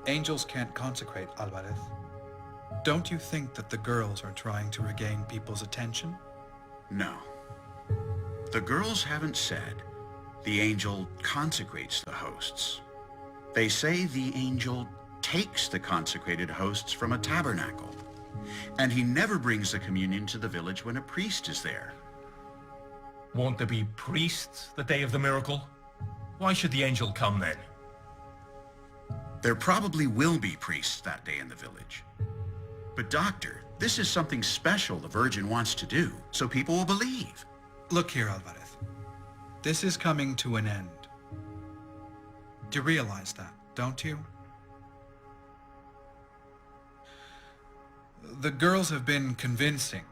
Angels can't consecrate, Alvarez. Don't you think that the girls are trying to regain people's attention? No. The girls haven't said the angel consecrates the hosts. They say the angel takes the consecrated hosts from a tabernacle, and he never brings the communion to the village when a priest is there. Won't there be priests the day of the miracle? Why should the angel come then? There probably will be priests that day in the village. But doctor, this is something special the Virgin wants to do, so people will believe. Look here, Alvarez. This is coming to an end. Do you realize that, don't you? The girls have been convincing,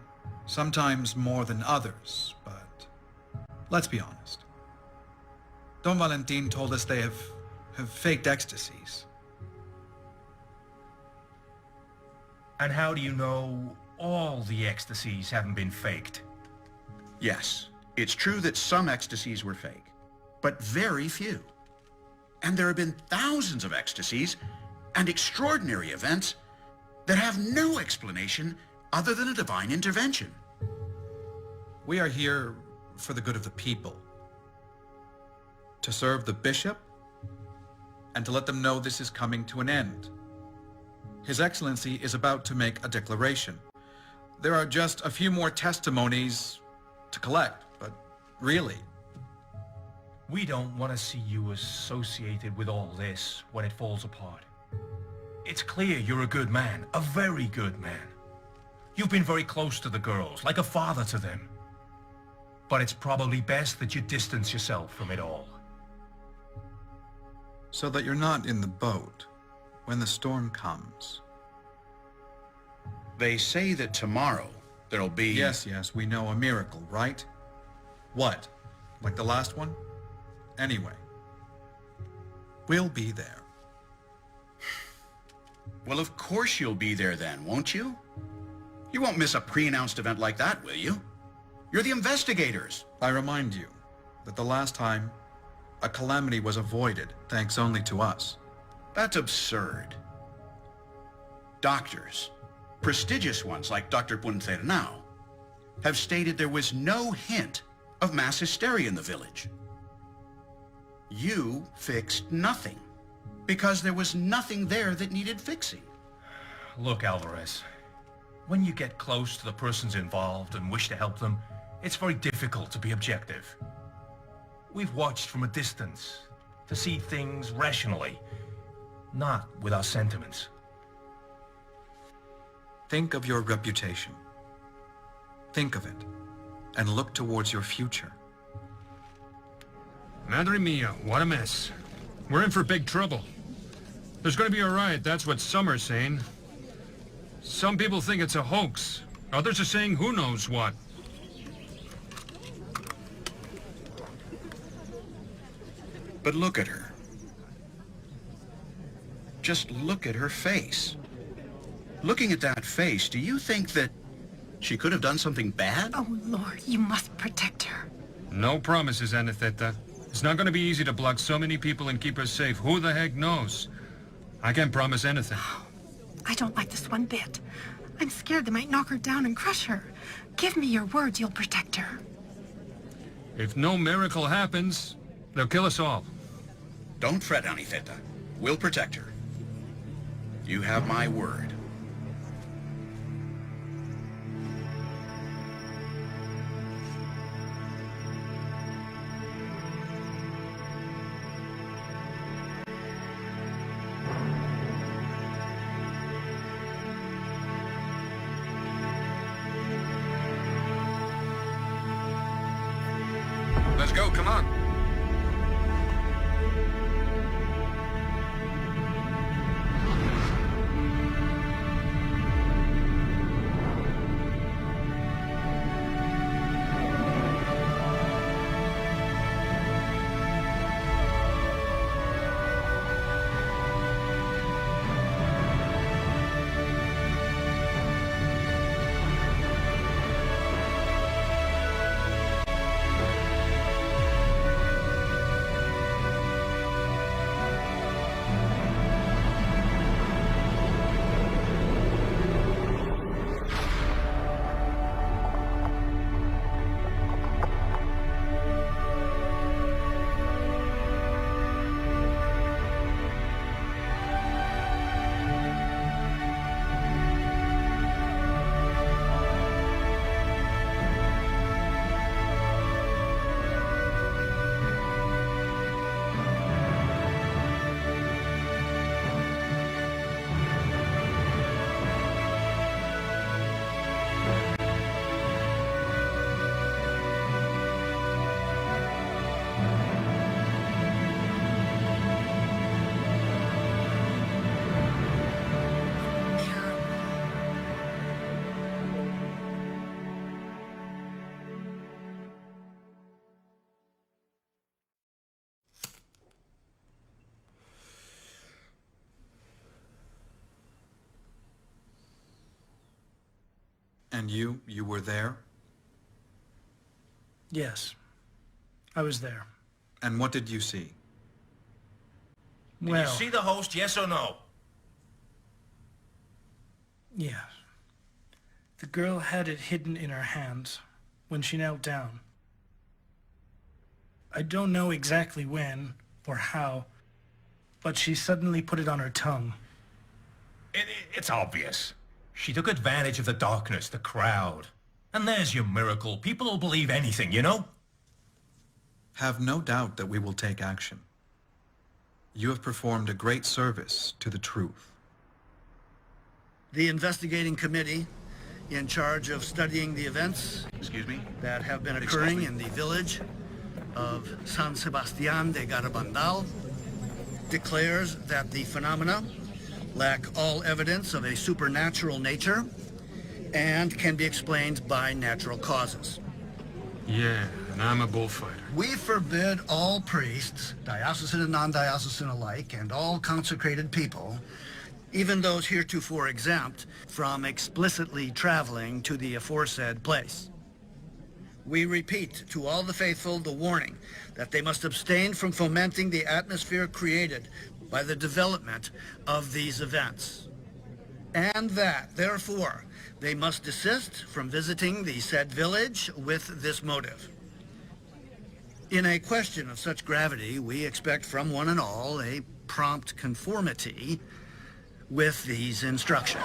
sometimes more than others, but let's be honest. Don Valentin told us they have faked ecstasies. And how do you know all the ecstasies haven't been faked? Yes, it's true that some ecstasies were fake, but very few. And there have been thousands of ecstasies and extraordinary events that have no explanation other than a divine intervention. We are here for the good of the people. To serve the bishop and to let them know this is coming to an end. His Excellency is about to make a declaration. There are just a few more testimonies to collect, but really... We don't want to see you associated with all this when it falls apart. It's clear you're a good man, a very good man. You've been very close to the girls, like a father to them. But it's probably best that you distance yourself from it all. So that you're not in the boat when the storm comes. They say that tomorrow there'll be... Yes, we know, a miracle, right? What? Like the last one? Anyway, we'll be there. Well, of course you'll be there then, won't you? You won't miss a pre-announced event like that, will you? You're the investigators. I remind you that the last time a calamity was avoided thanks only to us. That's absurd. Doctors, prestigious ones like Dr. Punternau, have stated there was no hint of mass hysteria in the village. You fixed nothing because there was nothing there that needed fixing. Look, Alvarez, when you get close to the persons involved and wish to help them, it's very difficult to be objective. We've watched from a distance to see things rationally, not with our sentiments. Think of your reputation. Think of it, and look towards your future. Madre mia, what a mess. We're in for big trouble. There's going to be a riot, that's what some are saying. Some people think it's a hoax. Others are saying who knows what. But look at her. Just look at her face. Looking at that face, do you think that She could have done something bad? Oh, Lord, you must protect her. No promises, Anatheta. It's not going to be easy to block so many people and keep her safe. Who the heck knows? I can't promise anything. I don't like this one bit. I'm scared they might knock her down and crush her. Give me your word you'll protect her. If no miracle happens, they'll kill us all. Don't fret, Anatheta. We'll protect her. You have my word. Let's go, come on. And you were there? Yes, I was there. And what did you see? Did Well, you see the host, yes or no? yes. The girl had it hidden in her hands when she knelt down. I don't know exactly when or how, but she suddenly put it on her tongue. It's obvious. She took advantage of the darkness, the crowd. And there's your miracle. People will believe anything, you know? Have no doubt that we will take action. You have performed a great service to the truth. The investigating committee in charge of studying the events that have been occurring in the village of San Sebastián de Garabandal declares that the phenomena lack all evidence of a supernatural nature and can be explained by natural causes. Yeah, and I'm a bullfighter. We forbid all priests, diocesan and non-diocesan alike, and all consecrated people, even those heretofore exempt, from explicitly traveling to the aforesaid place. We repeat to all the faithful the warning that they must abstain from fomenting the atmosphere created by the development of these events, and that, therefore, they must desist from visiting the said village with this motive. In a question of such gravity, we expect from one and all a prompt conformity with these instructions.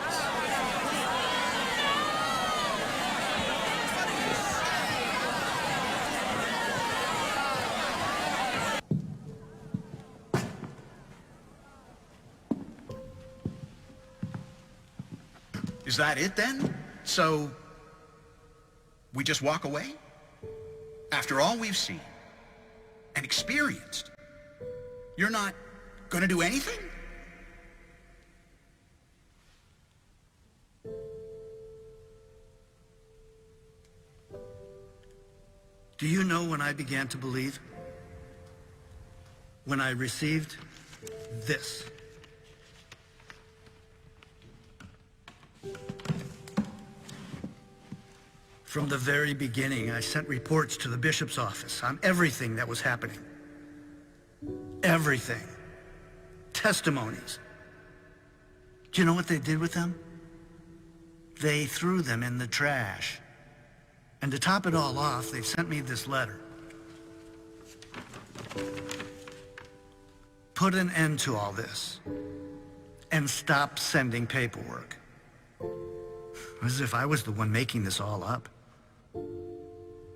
Is that it then? So, we just walk away? After all we've seen and experienced, you're not going to do anything? Do you know when I began to believe? When I received this. From the very beginning, I sent reports to the bishop's office on everything that was happening. Everything. Testimonies. Do you know what they did with them? They threw them in the trash. And to top it all off, they sent me this letter. Put an end to all this. And stop sending paperwork. As if I was the one making this all up.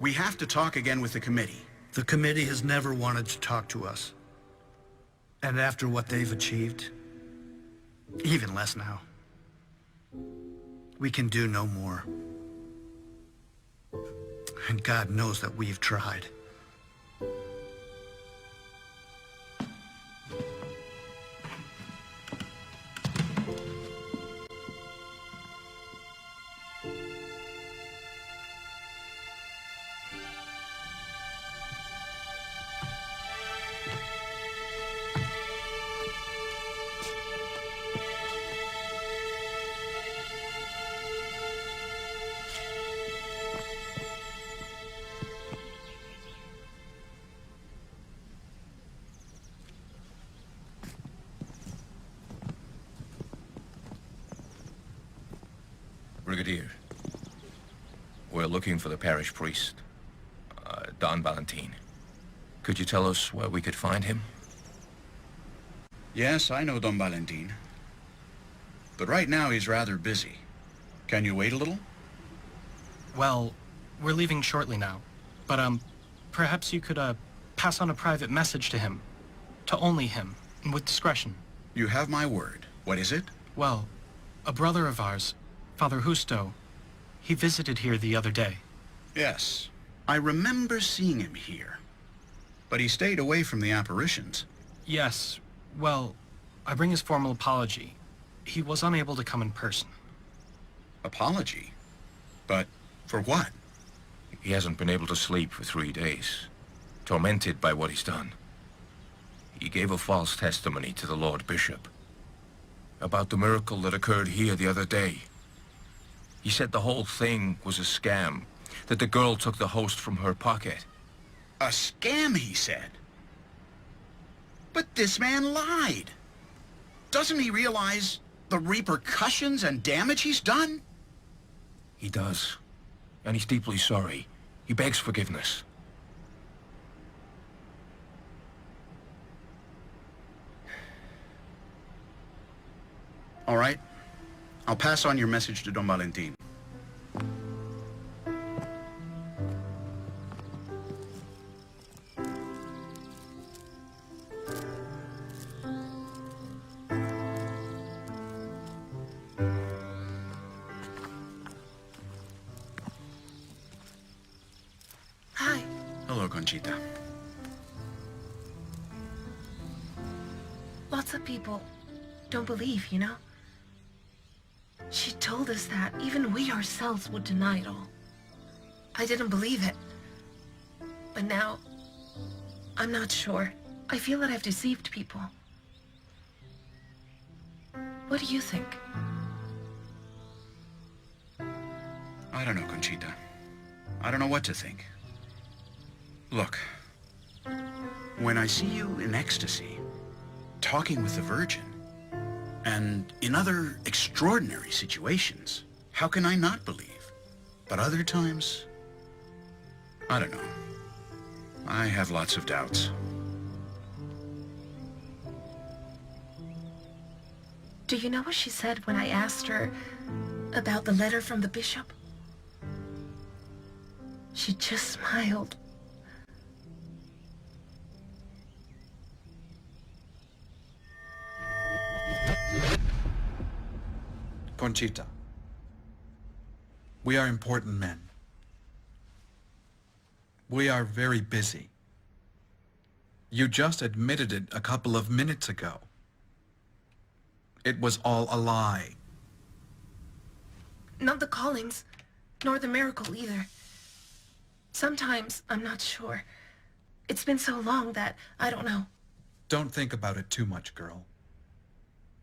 We have to talk again with the committee. The committee has never wanted to talk to us. And after what they've achieved, even less now. We can do no more. And God knows that we've tried. Brigadier, we're looking for the parish priest, Don Valentin. Could you tell us where we could find him? Yes, I know Don Valentin. But right now he's rather busy. Can you wait a little? Well, we're leaving shortly now. But, perhaps you could, pass on a private message to him. To only him, and with discretion. You have my word. What is it? Well, a brother of ours, Father Justo, he visited here the other day. Yes, I remember seeing him here. But he stayed away from the apparitions. Yes, well, I bring his formal apology. He was unable to come in person. Apology? But for what? He hasn't been able to sleep for 3 days, tormented by what he's done. He gave a false testimony to the Lord Bishop about the miracle that occurred here the other day. He said the whole thing was a scam, that the girl took the host from her pocket. A scam, he said. But this man lied. Doesn't he realize the repercussions and damage he's done? He does, and he's deeply sorry. He begs forgiveness. All right. I'll pass on your message to Don Valentin. Hi. Hello, Conchita. Lots of people don't believe, you know? She told us that even we ourselves would deny it all. I didn't believe it. But now, I'm not sure. I feel that I've deceived people. What do you think? I don't know, Conchita. I don't know what to think. Look, when I see you in ecstasy, talking with the Virgin, and in other extraordinary situations, how can I not believe? But other times, I don't know. I have lots of doubts. Do you know what she said when I asked her about the letter from the bishop? She just smiled. Conchita, we are important men. We are very busy. You just admitted it a couple of minutes ago. It was all a lie. Not the callings, nor the miracle either. Sometimes I'm not sure. It's been so long that I don't know. Don't think about it too much, girl.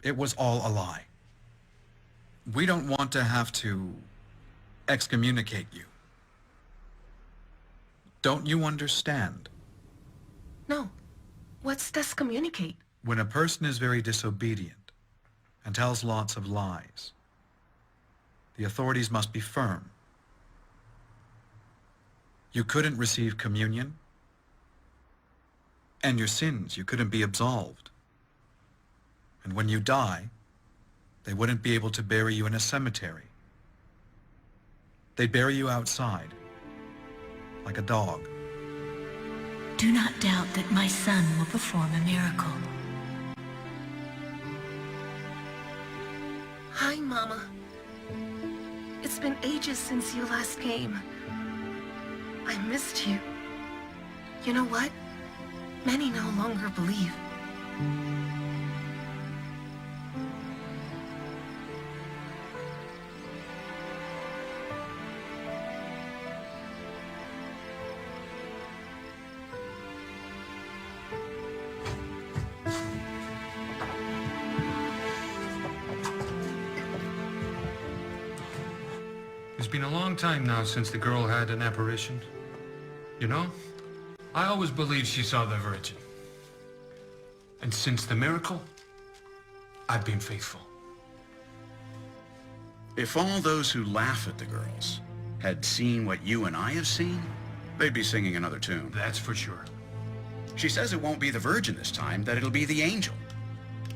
It was all a lie. We don't want to have to excommunicate you. Don't you understand? No. What's discommunicate? When a person is very disobedient and tells lots of lies, the authorities must be firm. You couldn't receive communion, and your sins, you couldn't be absolved. And when you die, they wouldn't be able to bury you in a cemetery. They'd bury you outside, like a dog. Do not doubt that my son will perform a miracle. Hi, Mama. It's been ages since you last came. I missed you. You know what? Many no longer believe. It's been a long time now since the girl had an apparition. You know, I always believed she saw the Virgin. And since the miracle, I've been faithful. If all those who laugh at the girls had seen what you and I have seen, they'd be singing another tune. That's for sure. She says it won't be the Virgin this time, that it'll be the angel.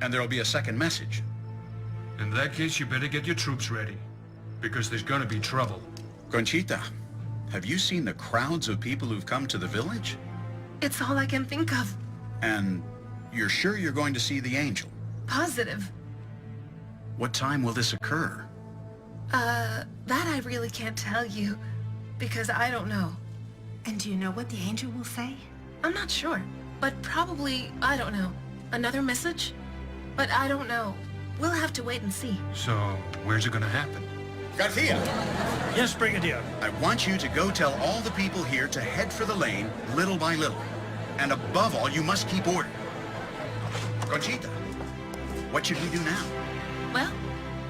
And there'll be a second message. In that case, you better get your troops ready, because there's gonna be trouble. Conchita, have you seen the crowds of people who've come to the village? It's all I can think of. And you're sure you're going to see the angel? Positive. What time will this occur? That I really can't tell you, because I don't know. And do you know what the angel will say? I'm not sure, but probably, I don't know, another message? But I don't know. We'll have to wait and see. So, where's it gonna happen? Garcia! Yes, Brigadier. I want you to go tell all the people here to head for the lane, little by little. And above all, you must keep order. Conchita, what should we do now? Well,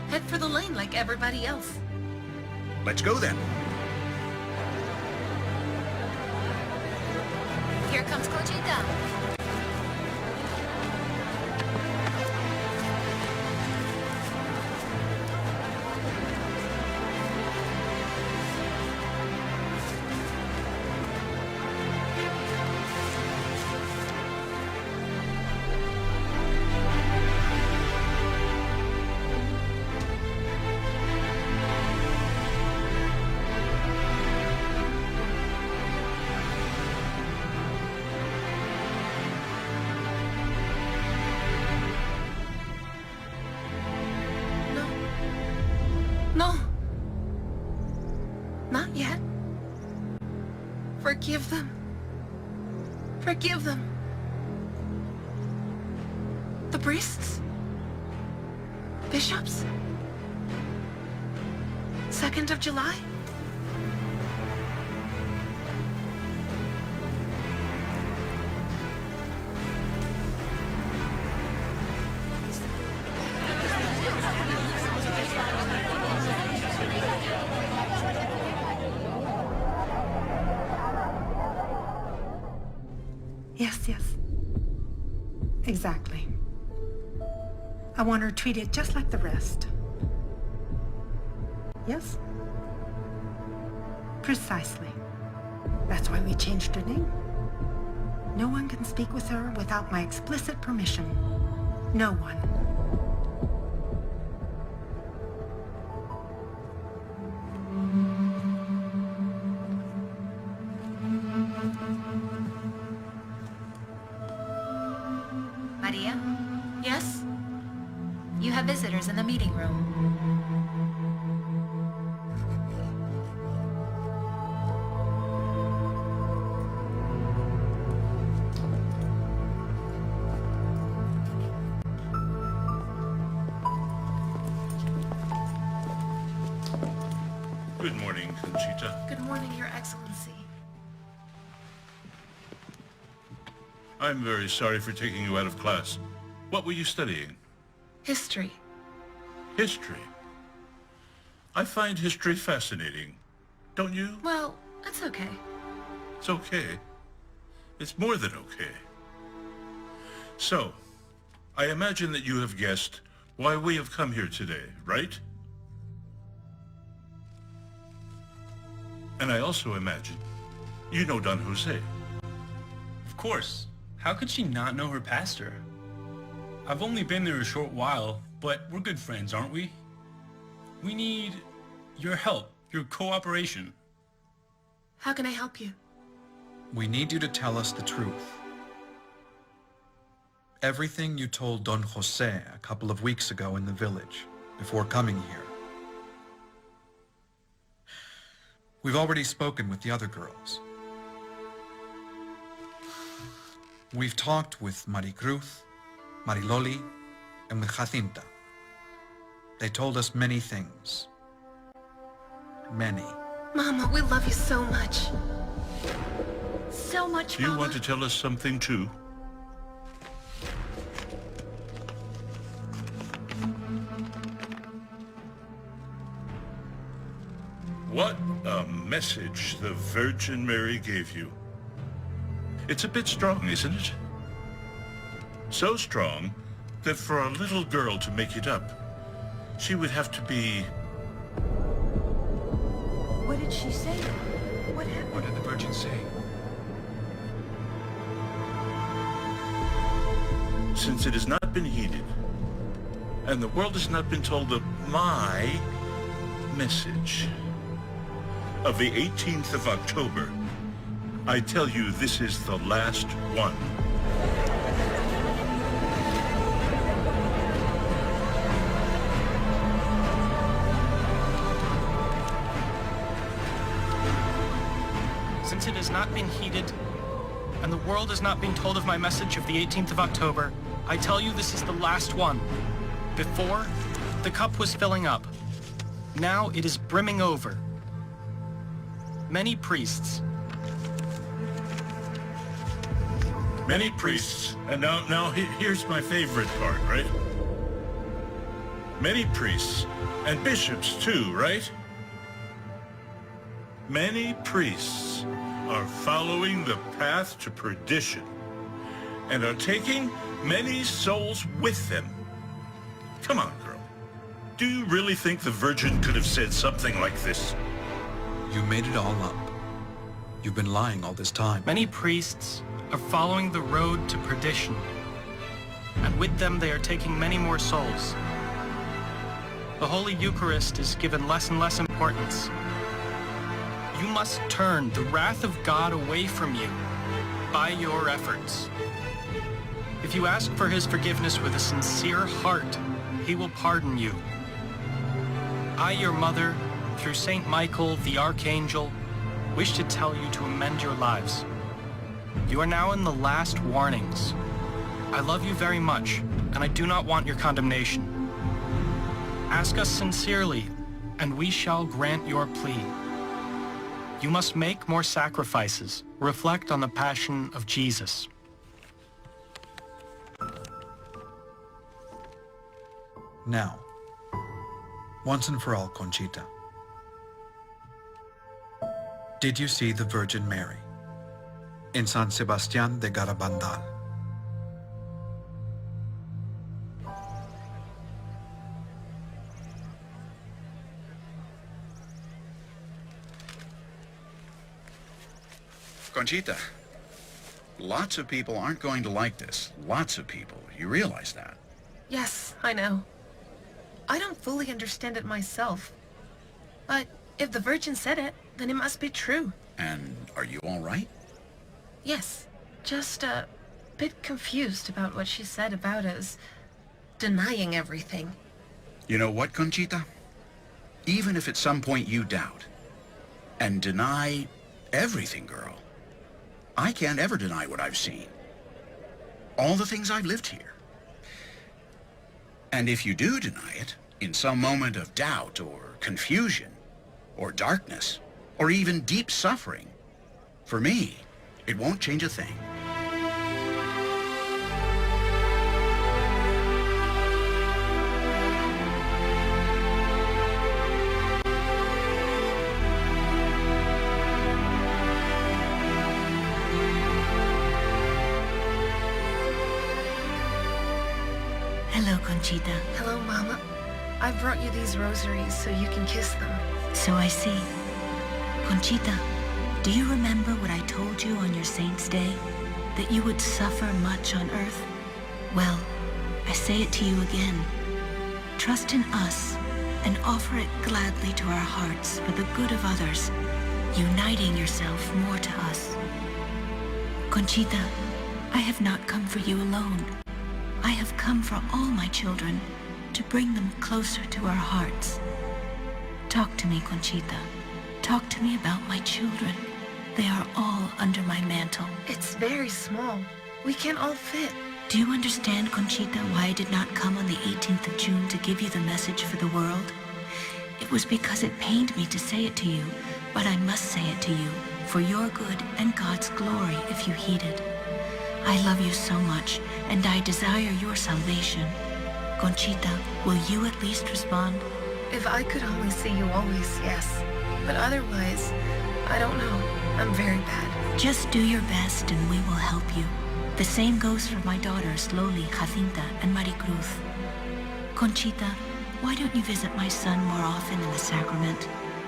head for the lane like everybody else. Let's go then. Here comes Conchita. No. Not yet. Forgive them. Forgive them. The priests? Bishops? 2nd of July? Yes. Exactly. I want her treated just like the rest. Yes? Precisely. That's why we changed her name. No one can speak with her without my explicit permission. No one. Maria, Yes? you have visitors in the meeting room. Good morning, Conchita. Good morning, Your Excellency. I'm very sorry for taking you out of class. What were you studying? History. History. I find history fascinating. Don't you? Well, that's okay. It's okay. It's more than okay. So, I imagine that you have guessed why we have come here today, right? And I also imagine you know Don Jose. Of course. How could she not know her pastor? I've only been there a short while, but we're good friends, aren't we? We need your help, your cooperation. How can I help you? We need you to tell us the truth. Everything you told Don Jose a couple of weeks ago in the village, before coming here. We've already spoken with the other girls. We've talked with Maricruz, Mariloli, and with Jacinta. They told us many things. Many. Mama, we love you so much. So much, Do you Mama. want to tell us something too? What a message the Virgin Mary gave you. It's a bit strong, isn't it? So strong that for a little girl to make it up, she would have to be... What did she say? What happened? What did the Virgin say? Since it has not been heeded, and the world has not been told of my message of the 18th of October, I tell you this is the last one. Since it has not been heeded, and the world has not been told of my message of the 18th of October, I tell you this is the last one. Before, the cup was filling up. Now it is brimming over. Many priests. Many priests, and now here's my favorite part, right? Many priests, and bishops too, right? Many priests are following the path to perdition and are taking many souls with them. Come on, girl. Do you really think the Virgin could have said something like this? You made it all up. You've been lying all this time. Many priests are following the road to perdition, and with them they are taking many more souls. The Holy Eucharist is given less and less importance. You must turn the wrath of God away from you by your efforts. If you ask for his forgiveness with a sincere heart, he will pardon you. I, your mother, through Saint Michael, the Archangel, wish to tell you to amend your lives. You are now in the last warnings. I love you very much, and I do not want your condemnation. Ask us sincerely, and we shall grant your plea. You must make more sacrifices. Reflect on the passion of Jesus. Now, once and for all, Conchita, did you see the Virgin Mary in San Sebastián de Garabandal? Conchita, lots of people aren't going to like this. Lots of people. You realize that? Yes, I know. I don't fully understand it myself. But if the Virgin said it, then it must be true. And are you all right? Yes, just a bit confused about what she said about us denying everything. You know what, Conchita? Even if at some point you doubt and deny everything, girl, I can't ever deny what I've seen. All the things I've lived here. And if you do deny it, in some moment of doubt or confusion or darkness or even deep suffering, for me, it won't change a thing. Conchita. Hello, Mama. I brought you these rosaries so you can kiss them. So I see. Conchita, do you remember what I told you on your Saint's Day? That you would suffer much on earth? Well, I say it to you again. Trust in us and offer it gladly to our hearts for the good of others, uniting yourself more to us. Conchita, I have not come for you alone. I have come for all my children, to bring them closer to our hearts. Talk to me, Conchita. Talk to me about my children. They are all under my mantle. It's very small. We can't all fit. Do you understand, Conchita, why I did not come on the 18th of June to give you the message for the world? It was because it pained me to say it to you, but I must say it to you, for your good and God's glory if you heed it. I love you so much, and I desire your salvation. Conchita, will you at least respond? If I could only see you always, yes. But otherwise, I don't know. I'm very bad. Just do your best and we will help you. The same goes for my daughters, Loli, Jacinta, and Maricruz. Conchita, why don't you visit my son more often in the sacrament,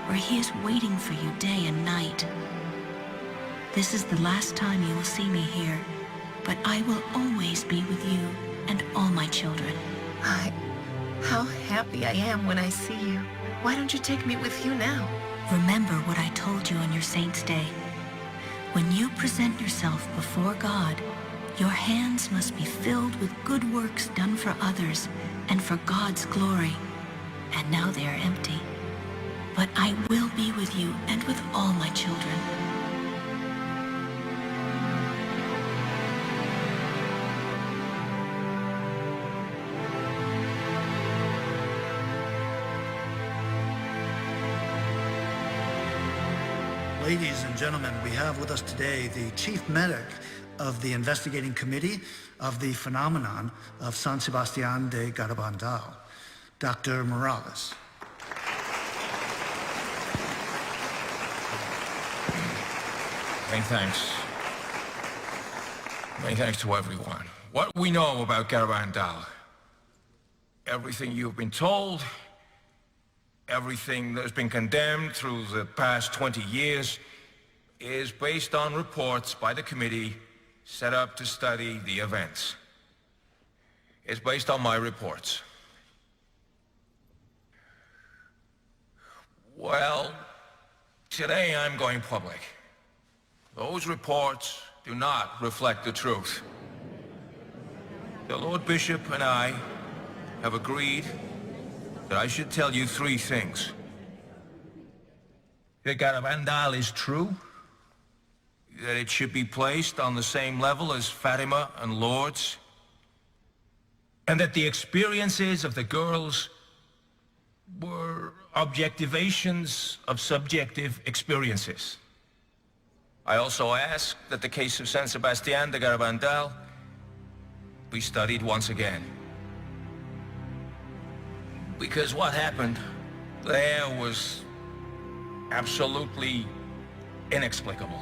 where he is waiting for you day and night? This is the last time you will see me here, but I will always be with you and all my children. How happy I am when I see you. Why don't you take me with you now? Remember what I told you on your Saint's Day. When you present yourself before God, your hands must be filled with good works done for others and for God's glory. And now they are empty. But I will be with you and with all my children. Ladies and gentlemen, we have with us today the chief medic of the investigating committee of the phenomenon of San Sebastián de Garabandal, Dr. Morales. Many thanks. Many thanks to everyone. What we know about Garabandal, everything you've been told, everything that's been condemned through the past 20 years is based on reports by the committee set up to study the events. It's based on my reports. Well, today I'm going public. Those reports do not reflect the truth. The Lord Bishop and I have agreed that I should tell you three things. That Garabandal is true, that it should be placed on the same level as Fatima and Lourdes, and that the experiences of the girls were objectivations of subjective experiences. I also ask that the case of San Sebastián de Garabandal be studied once again. Because what happened there was absolutely inexplicable.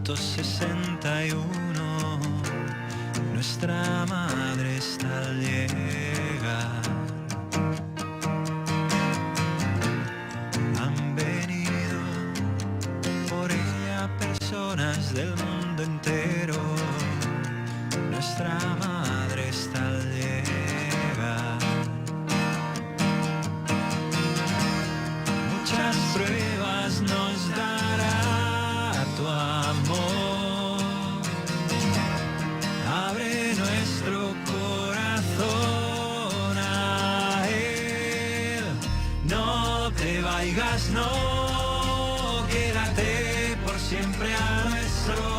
1961, nuestra madre está al llegar. Han venido por ella personas del mundo entero, nuestra madre está al llegar. Muchas pruebas nos dará tu amor. Abre nuestro corazón a Él. No te vayas, no, quédate por siempre a nuestro